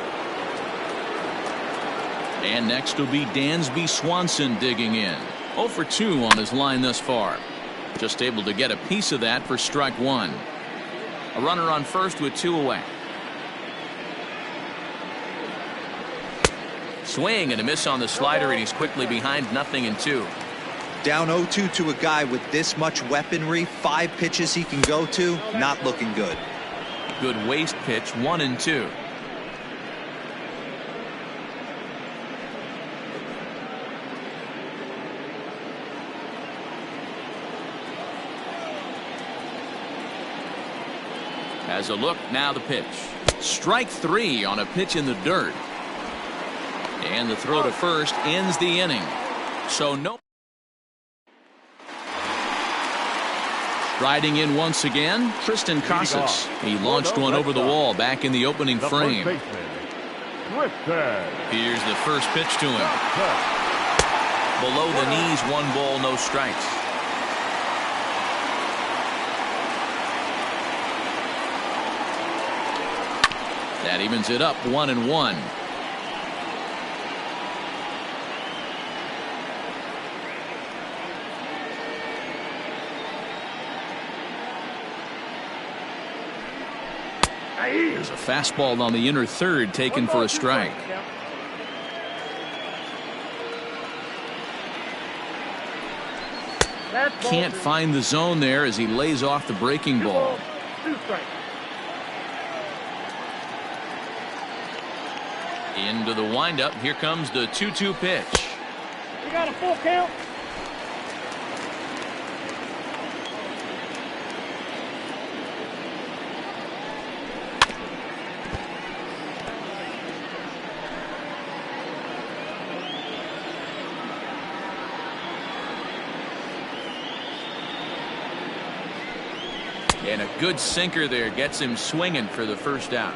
And next will be Dansby Swanson digging in. 0 for 2 on his line thus far. Just able to get a piece of that for strike 1. A runner on first with 2 away. Swing and a miss on the slider, and he's quickly behind 0-2. Down 0-2 to a guy with this much weaponry, 5 pitches he can go to, not looking good. Good waste pitch, 1-2. Has a look, now the pitch. Strike 3 on a pitch in the dirt. And the throw to first ends the inning. So no. Striding in once again, Tristan Casas. He launched one over the wall back in the opening frame. Here's the first pitch to him. Below the knees, 1 ball, no strikes. That evens it up, 1-1. There's a fastball on the inner third taken for a strike. Can't find the zone there as he lays off the breaking ball. Into the windup. Here comes the 2-2 pitch. You got a full count. And a good sinker there gets him swinging for the first out.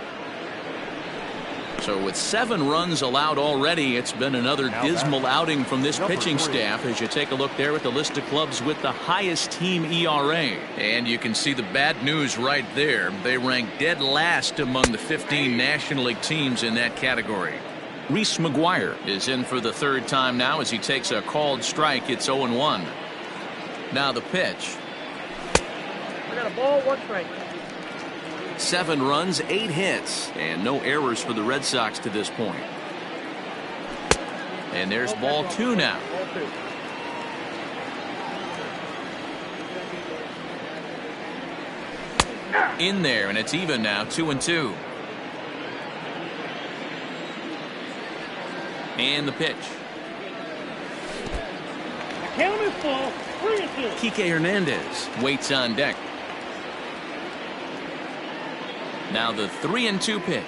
So with 7 runs allowed already, it's been another dismal outing from this pitching staff as you take a look there at the list of clubs with the highest team ERA. And you can see the bad news right there. They rank dead last among the 15 National League teams in that category. Reese McGuire is in for the 3rd time now as he takes a called strike. It's 0-1. Now the pitch. I got a ball, 1 strike. 7 runs, 8 hits, and no errors for the Red Sox to this point. And there's ball 2 now. In there, and it's even now, 2-2. And the pitch. The count is full, 3-2. Kike Hernandez waits on deck. Now the 3-2 pitch.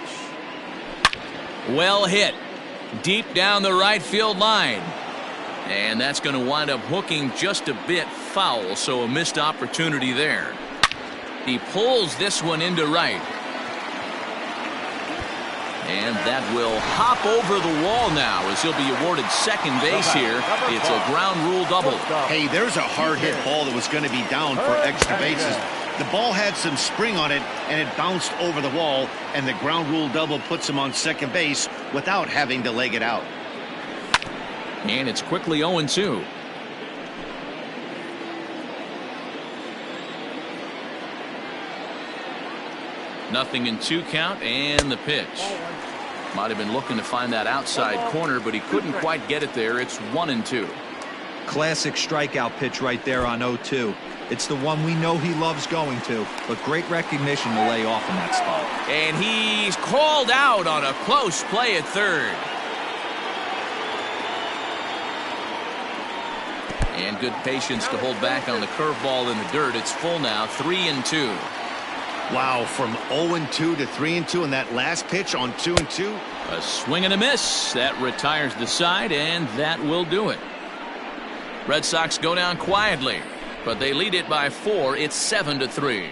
Well hit. Deep down the right field line. And that's going to wind up hooking just a bit foul, so a missed opportunity there. He pulls this one into right. And that will hop over the wall now as he'll be awarded second base here. It's a ground rule double. Hey, there's a hard hit ball that was going to be down for extra bases. The ball had some spring on it, and it bounced over the wall, and the ground rule double puts him on second base without having to leg it out. And it's quickly 0-2. Nothing in 2 count, and the pitch. Might have been looking to find that outside corner, but he couldn't quite get it there. It's 1-2. Classic strikeout pitch right there on 0-2. It's the one we know he loves going to, but great recognition to lay off in that spot. And he's called out on a close play at third. And good patience to hold back on the curveball in the dirt. It's full now, 3-2. Wow, from 0-2 to 3-2 in that last pitch on 2-2. A swing and a miss. That retires the side, and that will do it. Red Sox go down quietly, but they lead it by 4. It's 7-3.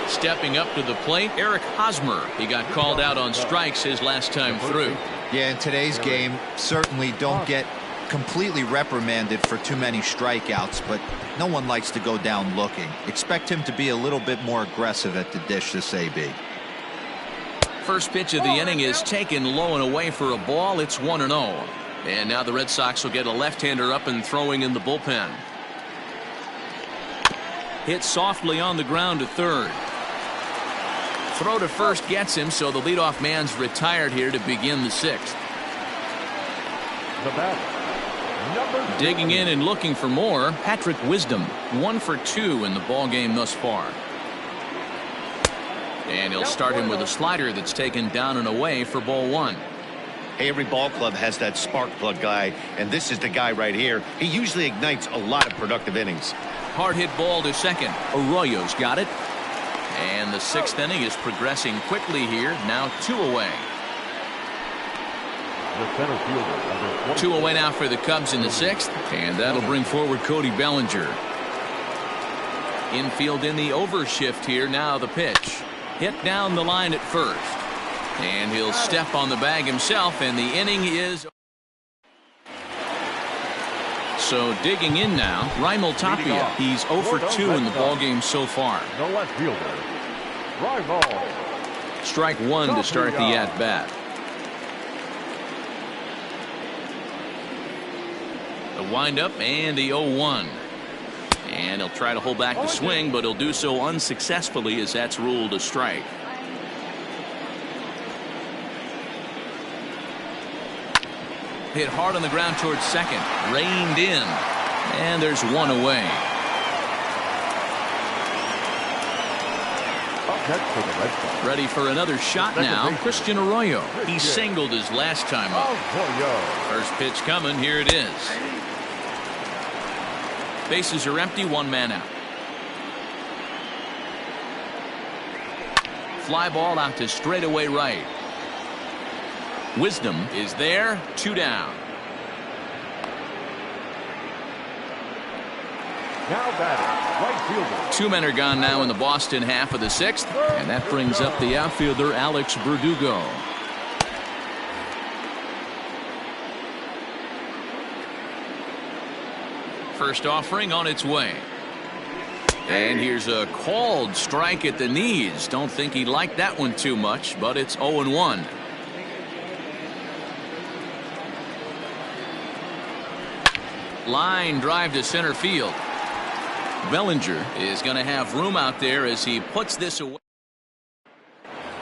Stepping up to the plate, Eric Hosmer. He got called out on strikes his last time through. Yeah, in today's game, certainly don't get completely reprimanded for too many strikeouts, but no one likes to go down looking. Expect him to be a little bit more aggressive at the dish this AB. First pitch of the inning is taken low and away for a ball. It's 1-0. And now the Red Sox will get a left-hander up and throwing in the bullpen. Hit softly on the ground to third. Throw to first gets him, so the leadoff man's retired here to begin the 6th. The batter, number 2. Digging in and looking for more, Patrick Wisdom, 1 for 2 in the ball game thus far. And he'll start him with a slider that's taken down and away for ball 1. Hey, every ball club has that spark plug guy, and this is the guy right here. He usually ignites a lot of productive innings. Hard hit ball to second. Arroyo's got it. And the 6th inning is progressing quickly here. Now 2 away. The center fielder, number 20. 2 away now for the Cubs in the 6th. And that'll bring forward Cody Bellinger. Infield in the overshift here. Now the pitch. Hit down the line at first. And he'll step on the bag himself, and the inning is. So digging in now, Raimel Tapia. He's 0 for 2 in the ballgame so far. The left fielder, Raimel. Strike 1 to start the at-bat. The windup and the 0-1. And he'll try to hold back the swing, but he'll do so unsuccessfully as that's ruled a strike. Hit hard on the ground towards second. Reined in. And there's 1 away. Ready for another shot now. Christian Arroyo. He singled his last time up. First pitch coming. Here it is. Bases are empty. 1 man out. Fly ball out to straightaway right. Wisdom is there. 2 down. Now batting, right fielder. 2 men are gone now in the Boston half of the 6th, and that brings up the outfielder Alex Verdugo. First offering on its way. And here's a called strike at the knees. Don't think he liked that one too much, but it's 0-1. Line drive to center field. Bellinger is going to have room out there as he puts this away.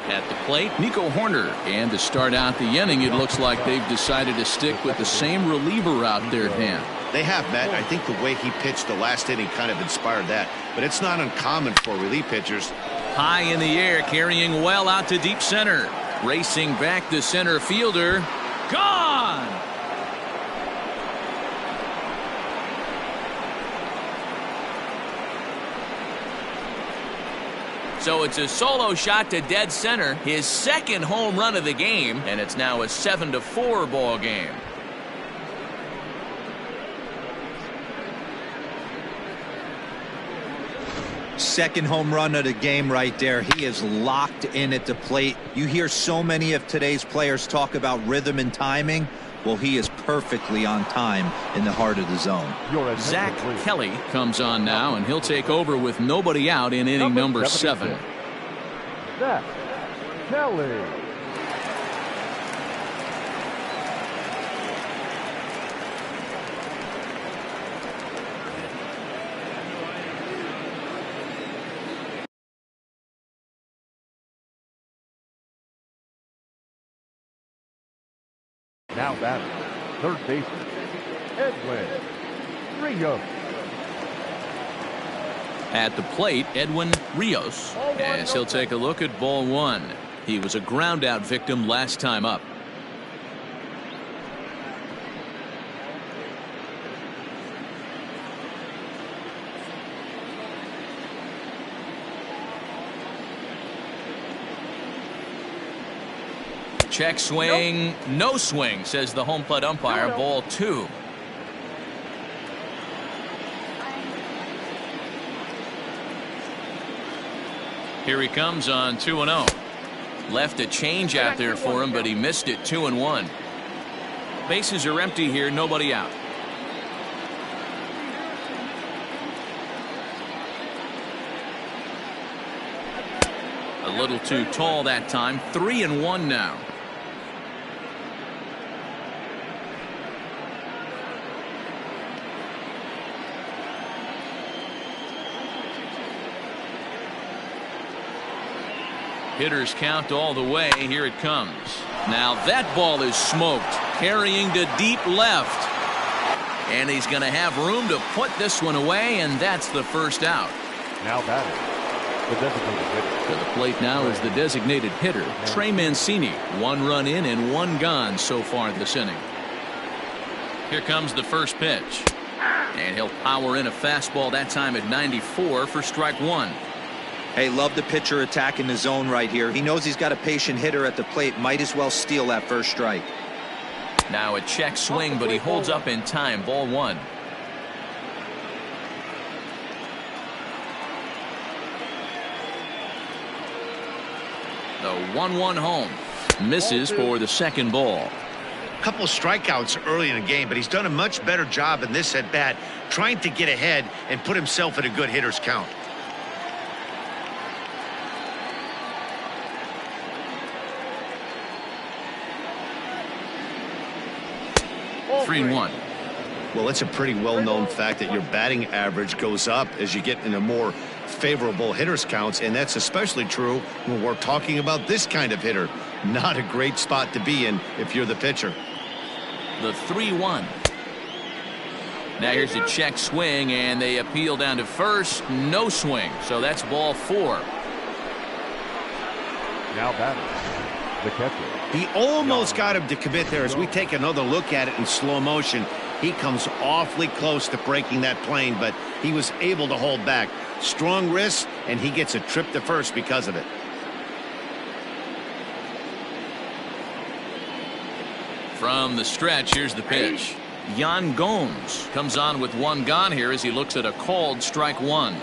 At the plate, Nico Horner. And to start out the inning, it looks like they've decided to stick with the same reliever out there at hand. They have, Matt. I think the way he pitched the last inning kind of inspired that. But it's not uncommon for relief pitchers. High in the air, carrying well out to deep center. Racing back the center fielder. Gone! So it's a solo shot to dead center, his 2nd home run of the game, and it's now a 7-4 ball game. Second home run of the game right there. He is locked in at the plate. You hear so many of today's players talk about rhythm and timing. Well, he is perfectly on time in the heart of the zone. Zach Kelly comes on now, and he'll take over with nobody out in inning number 7. Zach Kelly. Now batting, third baseman, Edwin Rios. At the plate, Edwin Rios, as he'll take a look at ball 1. He was a ground out victim last time up. Check swing, no swing, says the home plate umpire. Ball 2. Here he comes on 2-0. Left a change out there for him, but he missed it. 2-1. Bases are empty here, nobody out. A little too tall that time. 3-1 now. Hitters count all the way. Here it comes. Now that ball is smoked, carrying to deep left. And he's going to have room to put this one away, and that's the first out. Now batting, the designated hitter. To the plate now is the designated hitter, Trey Mancini. 1 run in and 1 gone so far this inning. Here comes the first pitch. And he'll power in a fastball, that time at 94 for strike 1. Hey, love the pitcher attacking the zone right here. He knows he's got a patient hitter at the plate. Might as well steal that first strike. Now a check swing, but he holds up in time. Ball 1. The 1-1 home. Misses for the second ball. Couple strikeouts early in the game, but he's done a much better job in this at bat, trying to get ahead and put himself in a good hitter's count. 3-1. Well, it's a pretty well-known fact that your batting average goes up as you get into more favorable hitters counts, and that's especially true when we're talking about this kind of hitter. Not a great spot to be in if you're the pitcher. The 3-1. Now here's a check swing, and they appeal down to first. No swing, so that's ball 4. Now batting, the catcher. He almost got him to commit there. As we take another look at it in slow motion, he comes awfully close to breaking that plane, but he was able to hold back. Strong wrist, and he gets a trip to first because of it. From the stretch, here's the pitch. Yan Gomes comes on with 1 gone here as he looks at a called strike 1.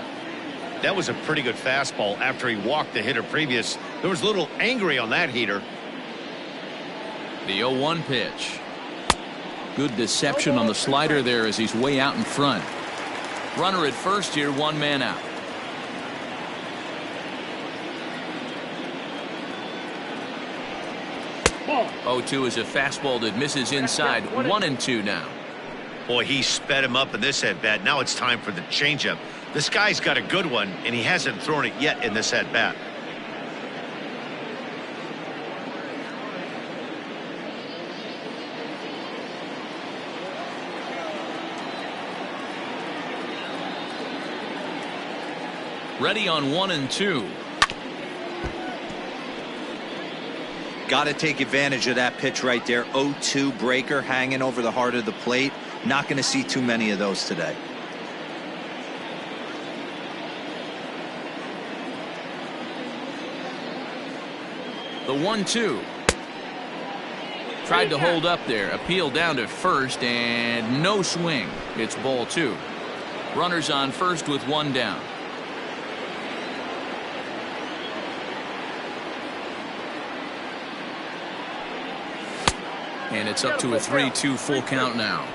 That was a pretty good fastball after he walked the hitter previous. There was a little angry on that heater. The 0-1 pitch. Good deception on the slider there as he's way out in front. Runner at first here, 1 man out. Ball. 0-2 is a fastball that misses inside. 1-2 now. Boy, he sped him up in this at-bat. Now it's time for the changeup. This guy's got a good one, and he hasn't thrown it yet in this at-bat. Ready on 1-2. Got to take advantage of that pitch right there. 0-2 breaker hanging over the heart of the plate. Not going to see too many of those today. The 1-2. Tried to hold up there. Appeal down to first, and no swing. It's ball 2. Runners on first with 1 down. And it's up to a 3-2 full count now.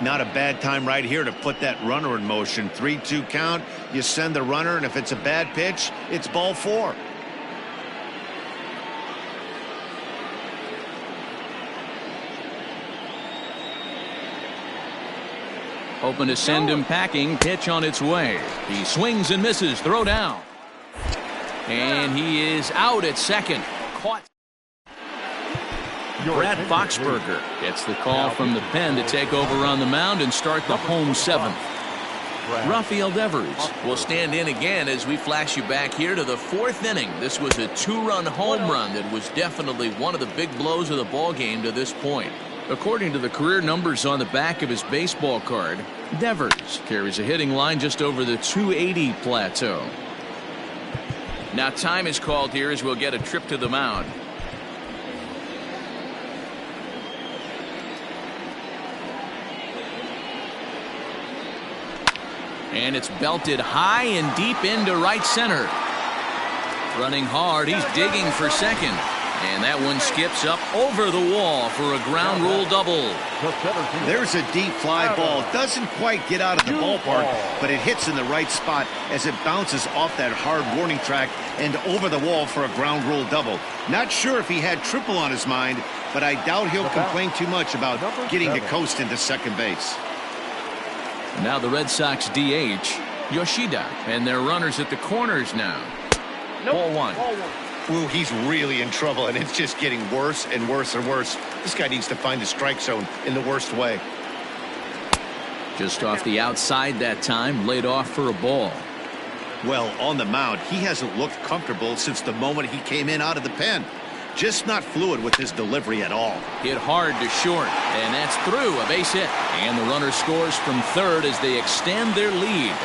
Not a bad time right here to put that runner in motion. 3-2 count. You send the runner, and if it's a bad pitch, it's ball 4. Hoping to send him packing. Pitch on its way. He swings and misses. Throw down. And he is out at second. Caught. Brad Boxberger gets the call from the pen to take over on the mound and start the home 7th. Rafael Devers will stand in again as we flash you back here to the 4th inning. This was a 2-run home run that was definitely one of the big blows of the ball game to this point. According to the career numbers on the back of his baseball card, Devers carries a hitting line just over the 280 plateau. Now time is called here as we'll get a trip to the mound. And it's belted high and deep into right center. Running hard, he's digging for second. And that one skips up over the wall for a ground rule double. There's a deep fly ball. Doesn't quite get out of the ballpark, but it hits in the right spot as it bounces off that hard warning track and over the wall for a ground rule double. Not sure if he had triple on his mind, but I doubt he'll complain too much about getting to coast into second base. Now the Red Sox DH, Yoshida, and their runners at the corners now. Ball one. Ooh, he's really in trouble, and it's just getting worse and worse and worse. This guy needs to find the strike zone in the worst way. Just off the outside that time, laid off for a ball. Well, on the mound, he hasn't looked comfortable since the moment he came in out of the pen. Just not fluid with his delivery at all. Hit hard to short, and that's through, a base hit. And the runner scores from third as they extend their lead.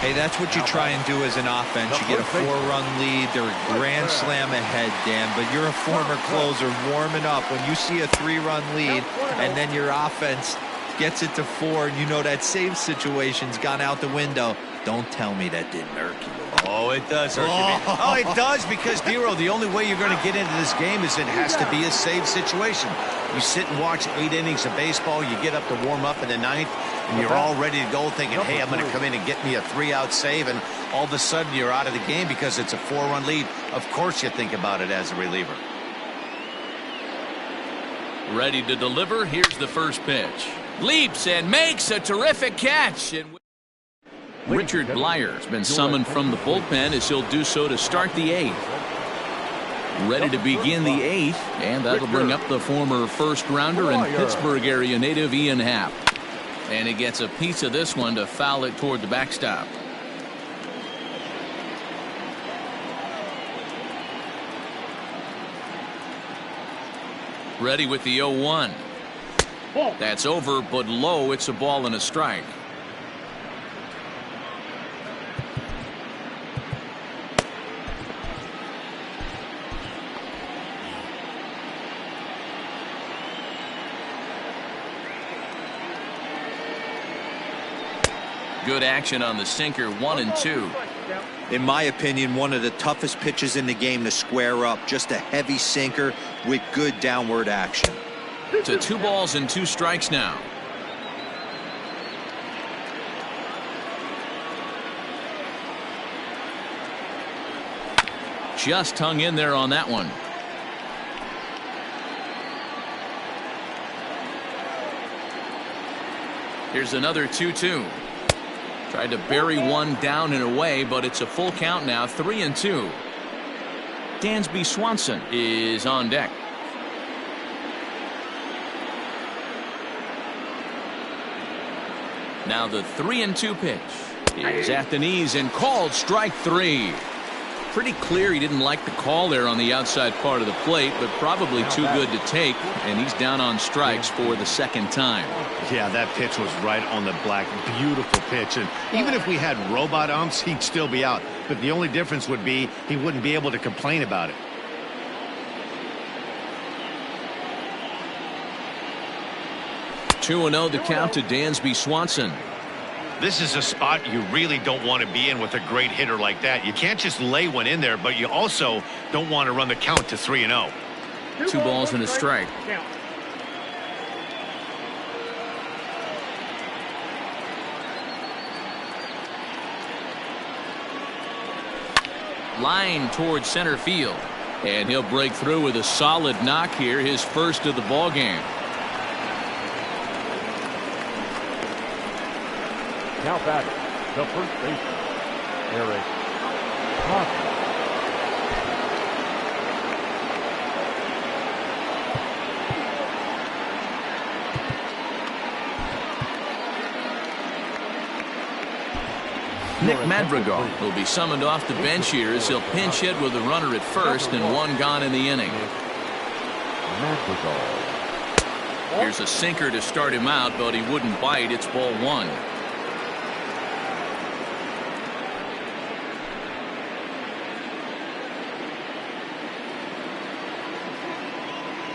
Hey, that's what you try and do as an offense. You get a 4-run lead. They're a grand slam ahead, Dan, but you're a former closer warming up. When you see a 3-run lead and then your offense gets it to 4, and you know that save situation's gone out the window, don't tell me that didn't irk you. Oh, it does hurt me. Oh, it does, because, Dero, the only way you're going to get into this game is it has to be a save situation. You sit and watch 8 innings of baseball, you get up to warm up in the 9th, and you're all ready to go thinking, hey, I'm going to come in and get me a 3-out save, and all of a sudden you're out of the game because it's a 4-run lead. Of course you think about it as a reliever. Ready to deliver. Here's the first pitch. Leaps and makes a terrific catch. And Richard Blyer's been summoned from the bullpen as he'll do so to start the 8th. Ready to begin the 8th, and that'll bring up the former first-rounder and Pittsburgh area native Ian Happ. And he gets a piece of this one to foul it toward the backstop. Ready with the 0-1. That's over, but low. It's a ball and a strike. Good action on the sinker, 1 and 2. In my opinion, one of the toughest pitches in the game to square up. Just a heavy sinker with good downward action. To 2 balls and 2 strikes now. Just hung in there on that one. Here's another 2-2. Tried to bury one down and away, but it's a full count now, 3 and 2. Dansby Swanson is on deck. Now the 3-2 pitch is at the knees and called strike 3. Pretty clear he didn't like the call there on the outside part of the plate, but probably too good to take, and he's down on strikes for the 2nd time. Yeah, that pitch was right on the black. Beautiful pitch. And even if we had robot umps, he'd still be out. But the only difference would be he wouldn't be able to complain about it. Two 2-0 the count to Dansby Swanson. This is a spot you really don't want to be in with a great hitter like that. You can't just lay one in there, but you also don't want to run the count to 3-0. 2 balls and a strike. Line towards center field, and he'll break through with a solid knock here, his first of the ball game. Now batting, the first baseman, Eric Hosmer. Nick Madrigal will be summoned off the bench here as he'll pinch hit with a runner at first and 1 gone in the inning. Here's a sinker to start him out, but he wouldn't bite. It's ball 1.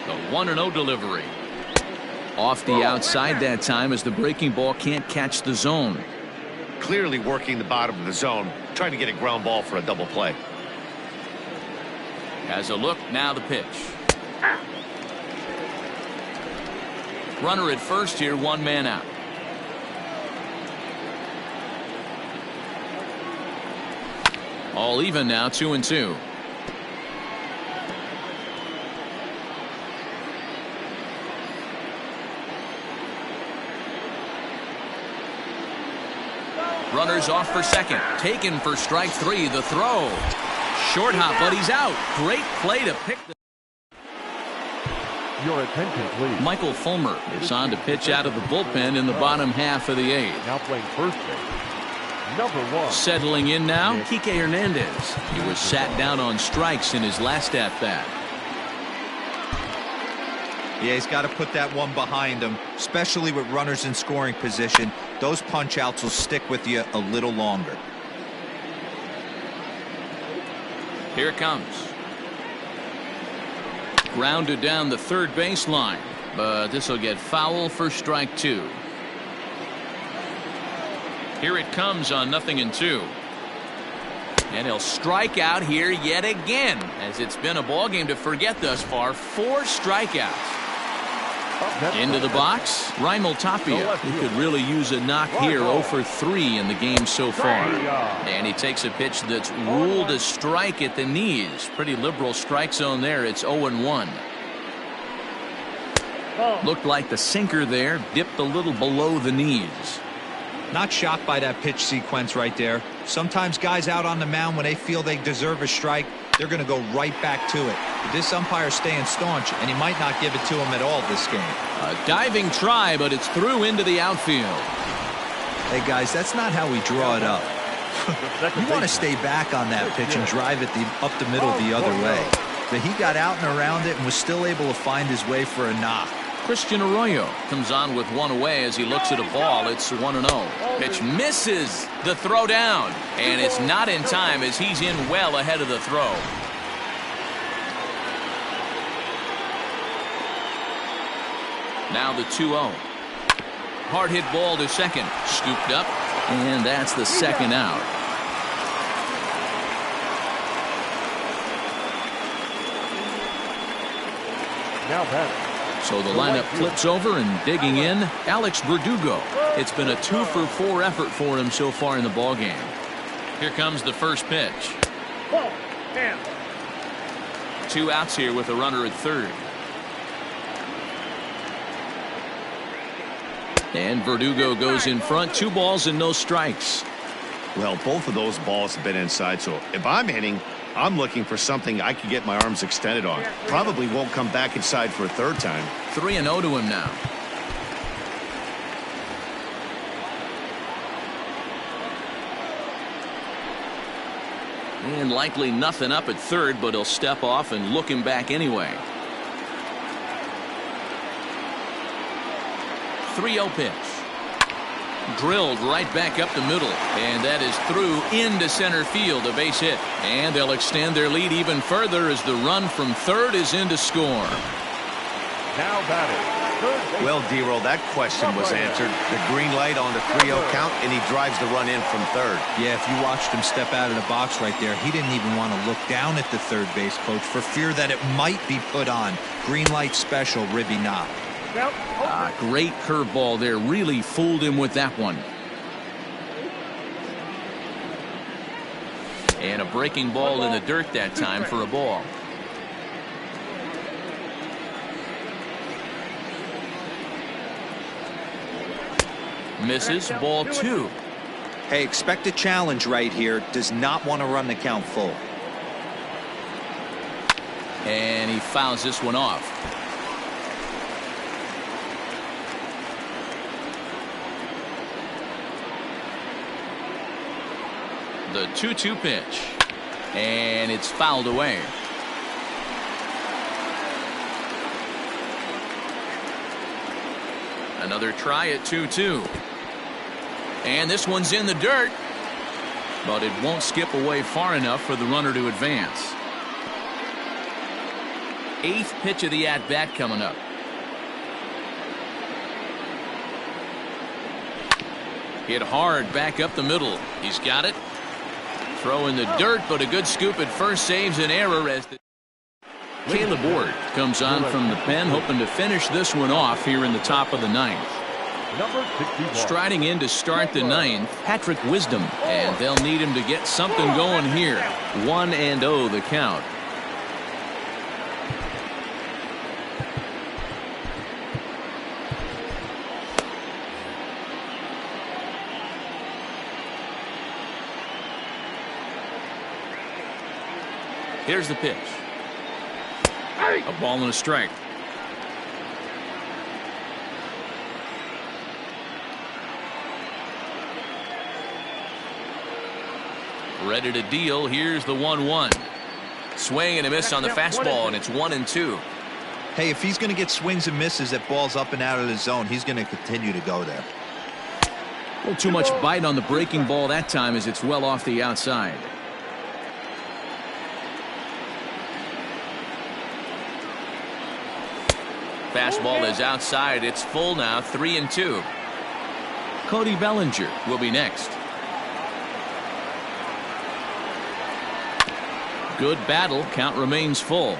The 1-0 delivery. Off the outside that time as the breaking ball can't catch the zone. clearly working the bottom of the zone, trying to get a ground ball for a double play. Has a look, now the pitch. Runner at first here, one man out. All even now, 2-2. Runners off for second. Taken for strike three. The throw. Short hop, but he's out. Great play to pick the... Your attention, please. Michael Fulmer is on to pitch out of the bullpen in the bottom half of the eighth. Now playing first base, number 1. Settling in now, Kike Hernandez. He was sat down on strikes in his last at-bat. Yeah, he's got to put that one behind him, especially with runners in scoring position. Those punch-outs will stick with you a little longer. Here it comes. Grounded down the third baseline, but this will get foul for strike two. Here it comes on 0-2. And he'll strike out here yet again, as it's been a ball game to forget thus far. 4 strikeouts. Into the box, Raimel Tapia, who could really use a knock here. 0 for 3 in the game so far. And he takes a pitch that's ruled a strike at the knees. Pretty liberal strike zone there. It's 0-1. Looked like the sinker there dipped a little below the knees. Not shocked by that pitch sequence right there. Sometimes guys out on the mound, when they feel they deserve a strike, they're going to go right back to it. But this umpire's staying staunch, and he might not give it to him at all this game. A diving try, but it's through into the outfield. Hey, guys, that's not how we draw it up. You want to stay back on that pitch and drive it up the middle the other way. But he got out and around it and was still able to find his way for a knock. Christian Arroyo comes on with one away as he looks at a ball. It's 1-0. Pitch misses the throw down, and it's not in time as he's in well ahead of the throw. Now the 2-0. Hard hit ball to second. Scooped up, and that's the second out. Now batting. So the lineup flips over, and digging in, Alex Verdugo. It's been a 2 for 4 effort for him so far in the ballgame. Here comes the first pitch. 2 outs here with a runner at third. And Verdugo goes in front. 2 balls and no strikes. Well, both of those balls have been inside, so if I'm hitting, I'm looking for something I can get my arms extended on. Probably won't come back inside for a third time. 3-0 to him now. And likely nothing up at third, but he'll step off and look him back anyway. 3-0 pitch. Drilled right back up the middle, and that is through into center field, a base hit. And they'll extend their lead even further as the run from third is in to score. Now batting. Well, D-Roll, that question was answered. The green light on the 3-0 count, and he drives the run in from third. Yeah, if you watched him step out of the box right there, he didn't even want to look down at the third base coach for fear that it might be put on. Green light special, Ribby knock. Great curveball there. Really fooled him with that one. And a breaking ball in the dirt that time for a ball. Misses, ball 2. Hey, expect a challenge right here. Does not want to run the count full. And he fouls this one off. The 2-2 pitch, and it's fouled away. Another try at 2-2, and this one's in the dirt, but it won't skip away far enough for the runner to advance. 8th pitch of the at-bat coming up. Hit hard back up the middle. He's got it. Throw in the dirt, but a good scoop at first saves an error as the Caleb Ward comes on from the pen, hoping to finish this one off here in the top of the ninth. Number 61. Striding in to start the ninth, Patrick Wisdom, and they'll need him to get something going here. 1-0 the count. Here's the pitch. A ball and a strike. Ready to deal. Here's the 1-1. Swing and a miss on the fastball, and it's 1-2. Hey, if he's going to get swings and misses at balls up and out of the zone, he's going to continue to go there. A little too much bite on the breaking ball that time as it's well off the outside. Fastball is outside. It's full now. 3-2. Cody Bellinger will be next. Good battle. Count remains full.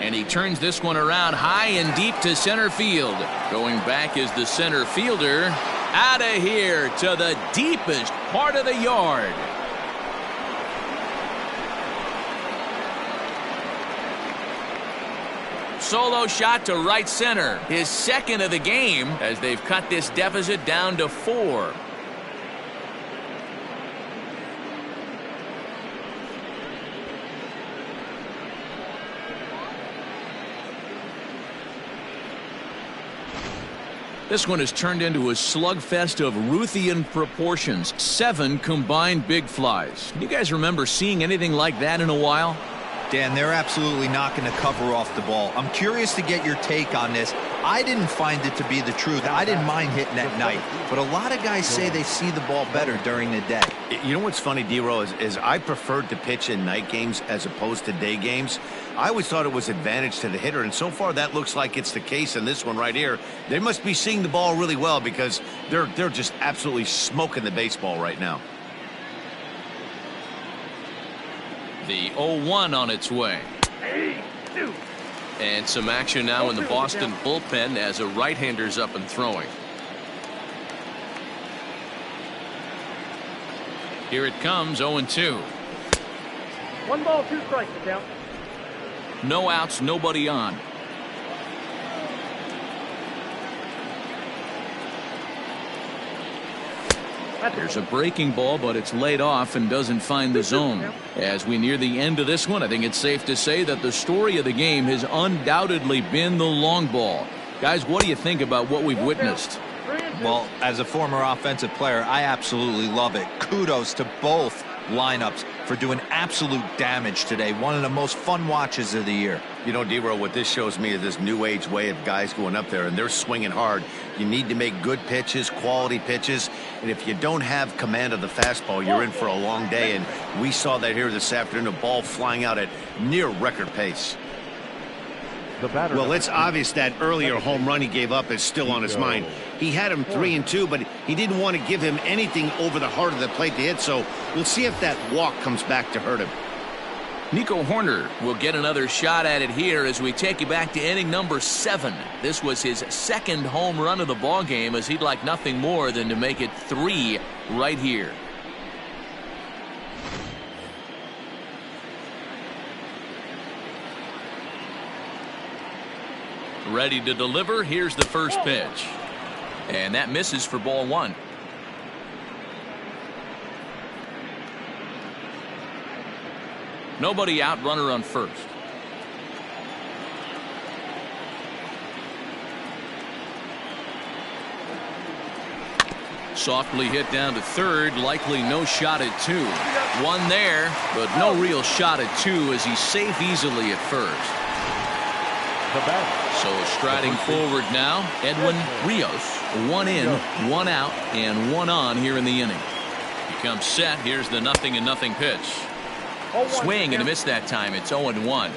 And he turns this one around high and deep to center field. Going back is the center fielder. Out of here to the deepest part of the yard. Solo shot to right center. His second of the game as they've cut this deficit down to 4. This one has turned into a slugfest of Ruthian proportions. 7 combined big flies. You guys remember seeing anything like that in a while? Dan, they're absolutely not going to cover off the ball. I'm curious to get your take on this. I didn't find it to be the truth. I didn't mind hitting at night, but a lot of guys say they see the ball better during the day. You know what's funny, D-Row, is I preferred to pitch in night games as opposed to day games. I always thought it was advantage to the hitter, and so far that looks like it's the case in this one right here. They must be seeing the ball really well because they're just absolutely smoking the baseball right now. The 0-1 on its way. And some action now in the Boston bullpen as a right-hander's up and throwing. Here it comes, 0-2. 1 ball, 2 strikes, the count. No outs, nobody on. There's a breaking ball, but it's laid off and doesn't find the zone. As we near the end of this one, I think it's safe to say that the story of the game has undoubtedly been the long ball. Guys, what do you think about what we've witnessed? Well, as a former offensive player, I absolutely love it. Kudos to both lineups for doing absolute damage today. One of the most fun watches of the year. You know, D-Row, what this shows me is this new age way of guys going up there, and they're swinging hard. You need to make good pitches, quality pitches, and if you don't have command of the fastball, you're in for a long day, and we saw that here this afternoon, a ball flying out at near record pace. Well, it's obvious that earlier home run he gave up is still on his mind. He had him 3-2, but he didn't want to give him anything over the heart of the plate to hit, so we'll see if that walk comes back to hurt him. Nico Horner will get another shot at it here as we take you back to inning number 7. This was his second home run of the ball game, as he'd like nothing more than to make it 3 right here. Ready to deliver. Here's the first pitch. And that misses for ball 1. Nobody out, runner on first. Softly hit down to third, likely no shot at 2. 1 there, but no real shot at 2 as he's safe easily at first. So striding forward now, Edwin Rios. 1 in, 1 out, and 1 on here in the inning. He comes set. Here's the 0-0 pitch. Swing and a miss that time. It's 0-1.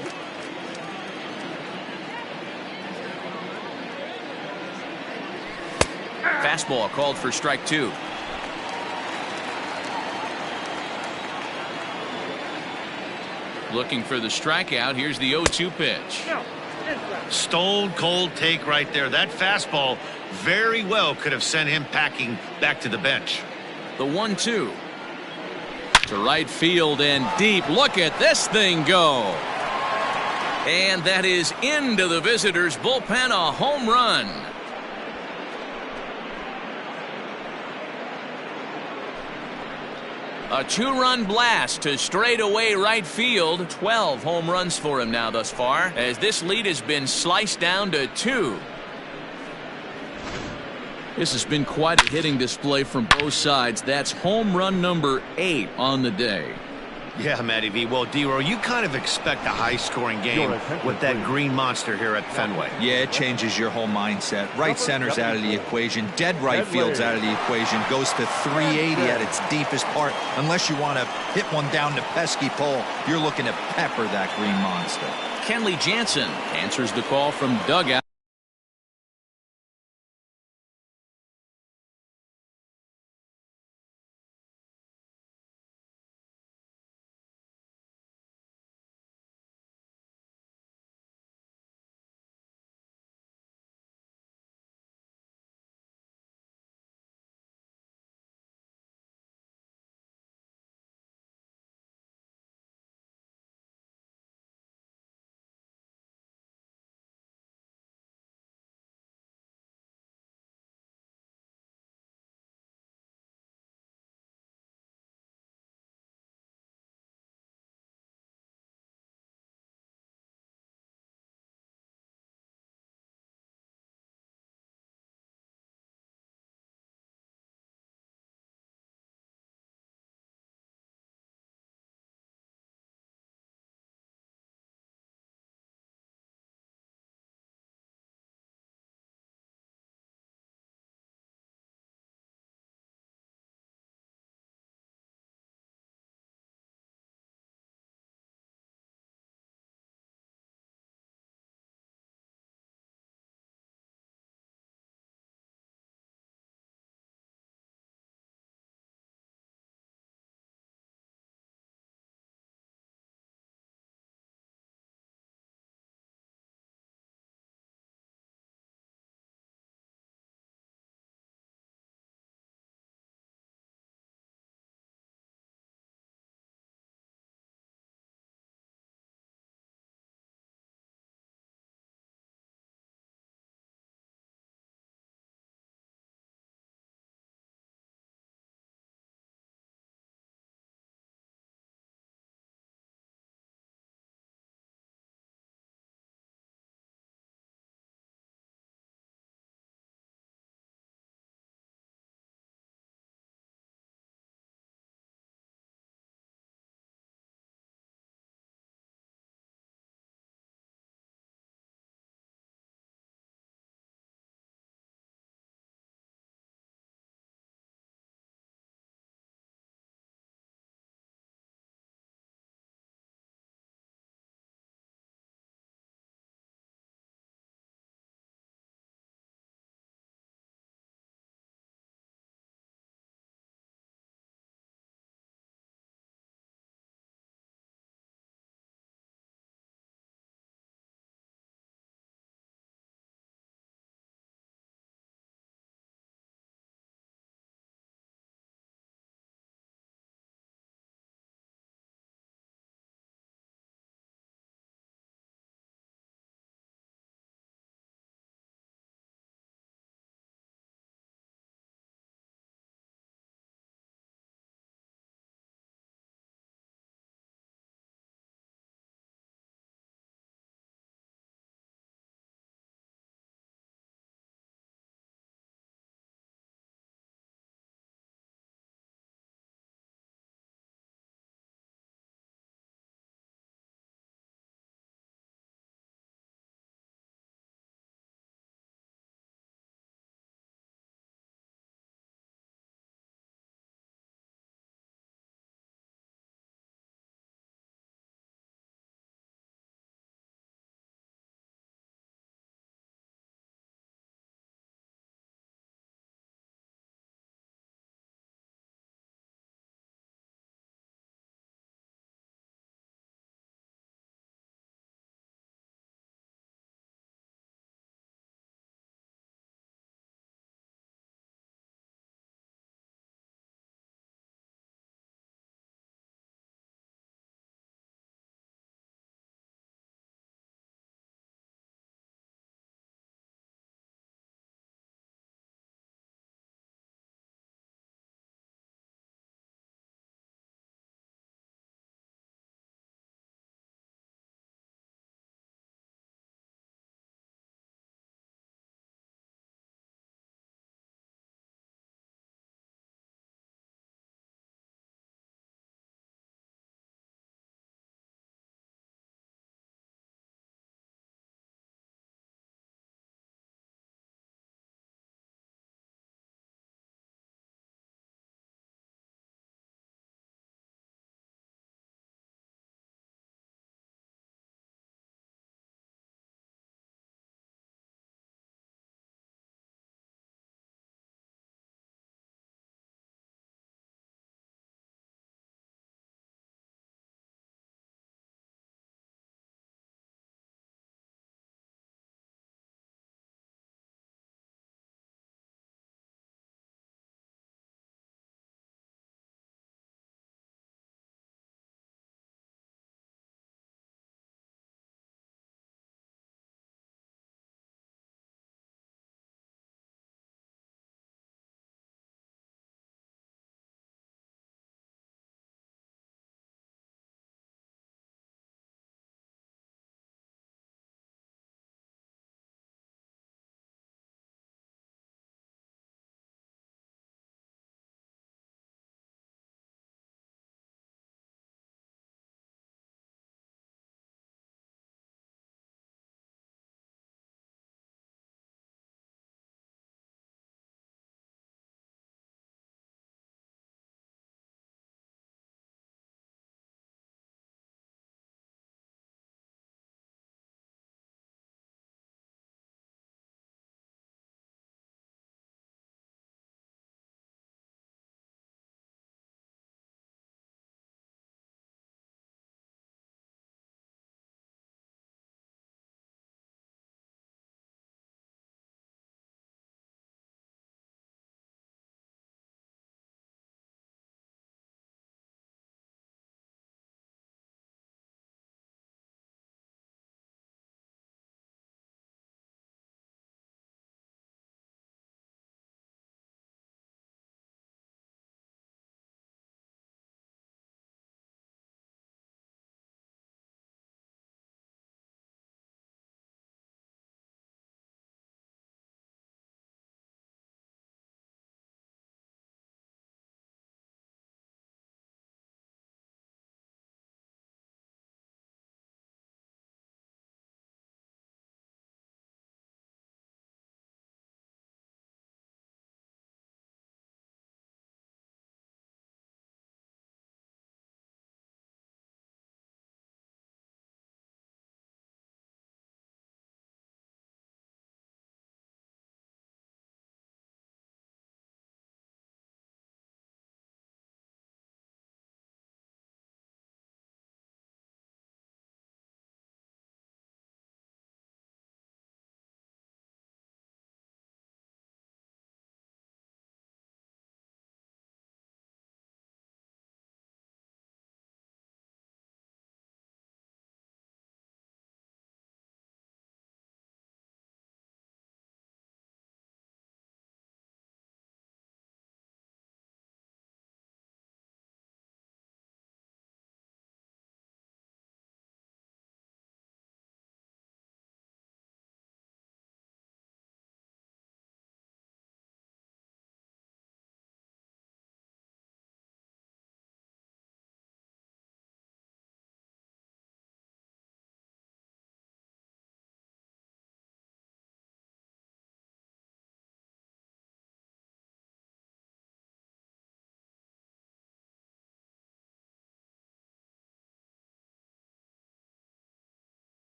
Fastball called for strike 2. Looking for the strikeout. Here's the 0-2 pitch. Stone cold take right there. That fastball very well could have sent him packing back to the bench. The 1-2 to right field and deep. Look at this thing go. And that is into the visitors' bullpen, a home run. A 2-run blast to straightaway right field. 12 home runs for him now thus far, as this lead has been sliced down to 2. This has been quite a hitting display from both sides. That's home run number 8 on the day. Yeah, Matty V. Well, D-Row, you kind of expect a high-scoring game with that green monster here at Fenway. Yeah, it changes your whole mindset. Right center's out of the equation. Dead right field's out of the equation. Goes to 380 at its deepest part. Unless you want to hit one down the pesky pole, you're looking to pepper that green monster. Kenley Jansen answers the call from dugout.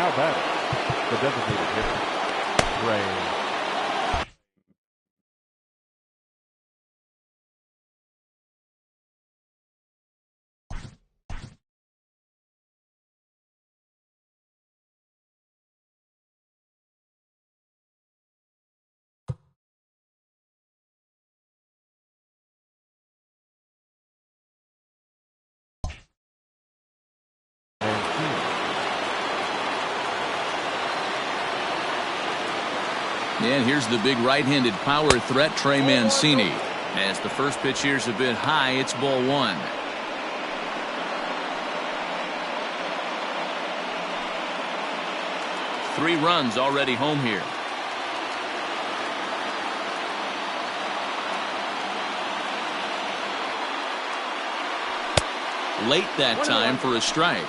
Now batting, the designated hitter, Trey. And here's the big right-handed power threat, Trey Mancini. As the first pitch here's a bit high, it's ball one. Three runs already home here. Late that time for a strike.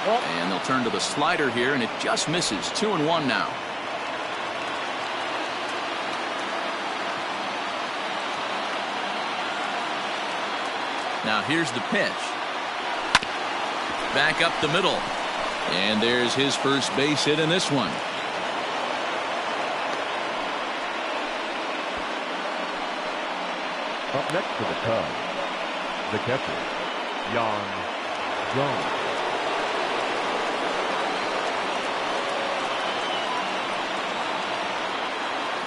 And they'll turn to the slider here, and it just misses. 2-1 now. Now here's the pitch. Back up the middle. And there's his first base hit in this one. Up next for the Cubs, the catcher, Yan Jones.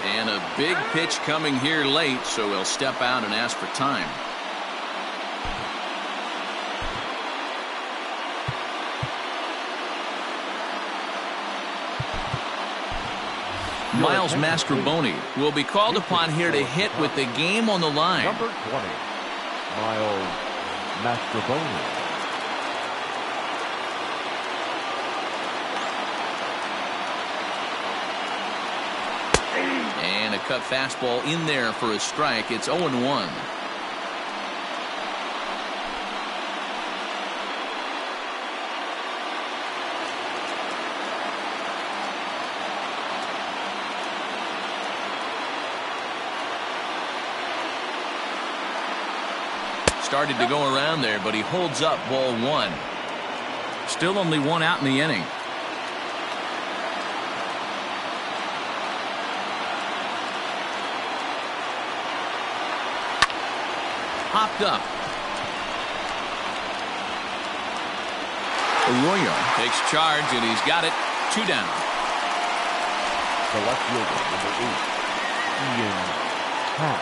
And a big pitch coming here late, so he'll step out and ask for time. Miles Mastrobuoni will be called upon here to hit with the game on the line. Number 20, Miles Mastrobuoni. And a cut fastball in there for a strike. It's 0-1. Started to go around there, but he holds up ball one. Still only one out in the inning. Hopped up. Arroyo takes charge, and he's got it. 2 down. The left fielder, number 8, Ian Happ.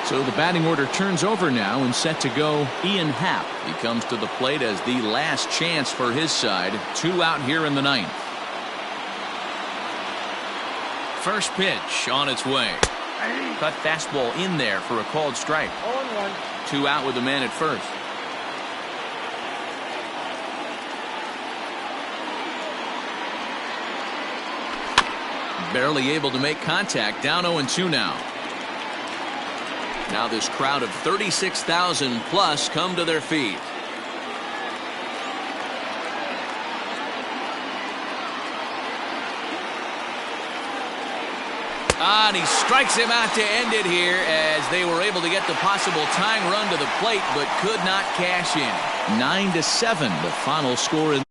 So the batting order turns over now, and set to go Ian Happ. He comes to the plate as the last chance for his side. 2 out here in the 9th. First pitch on its way. Cut fastball in there for a called strike. 0-1. 2 out with the man at first. Barely able to make contact. Down 0-2 now. Now this crowd of 36,000 plus come to their feet. And he strikes him out to end it here, as they were able to get the possible tying run to the plate but could not cash in. 9-7 the final score.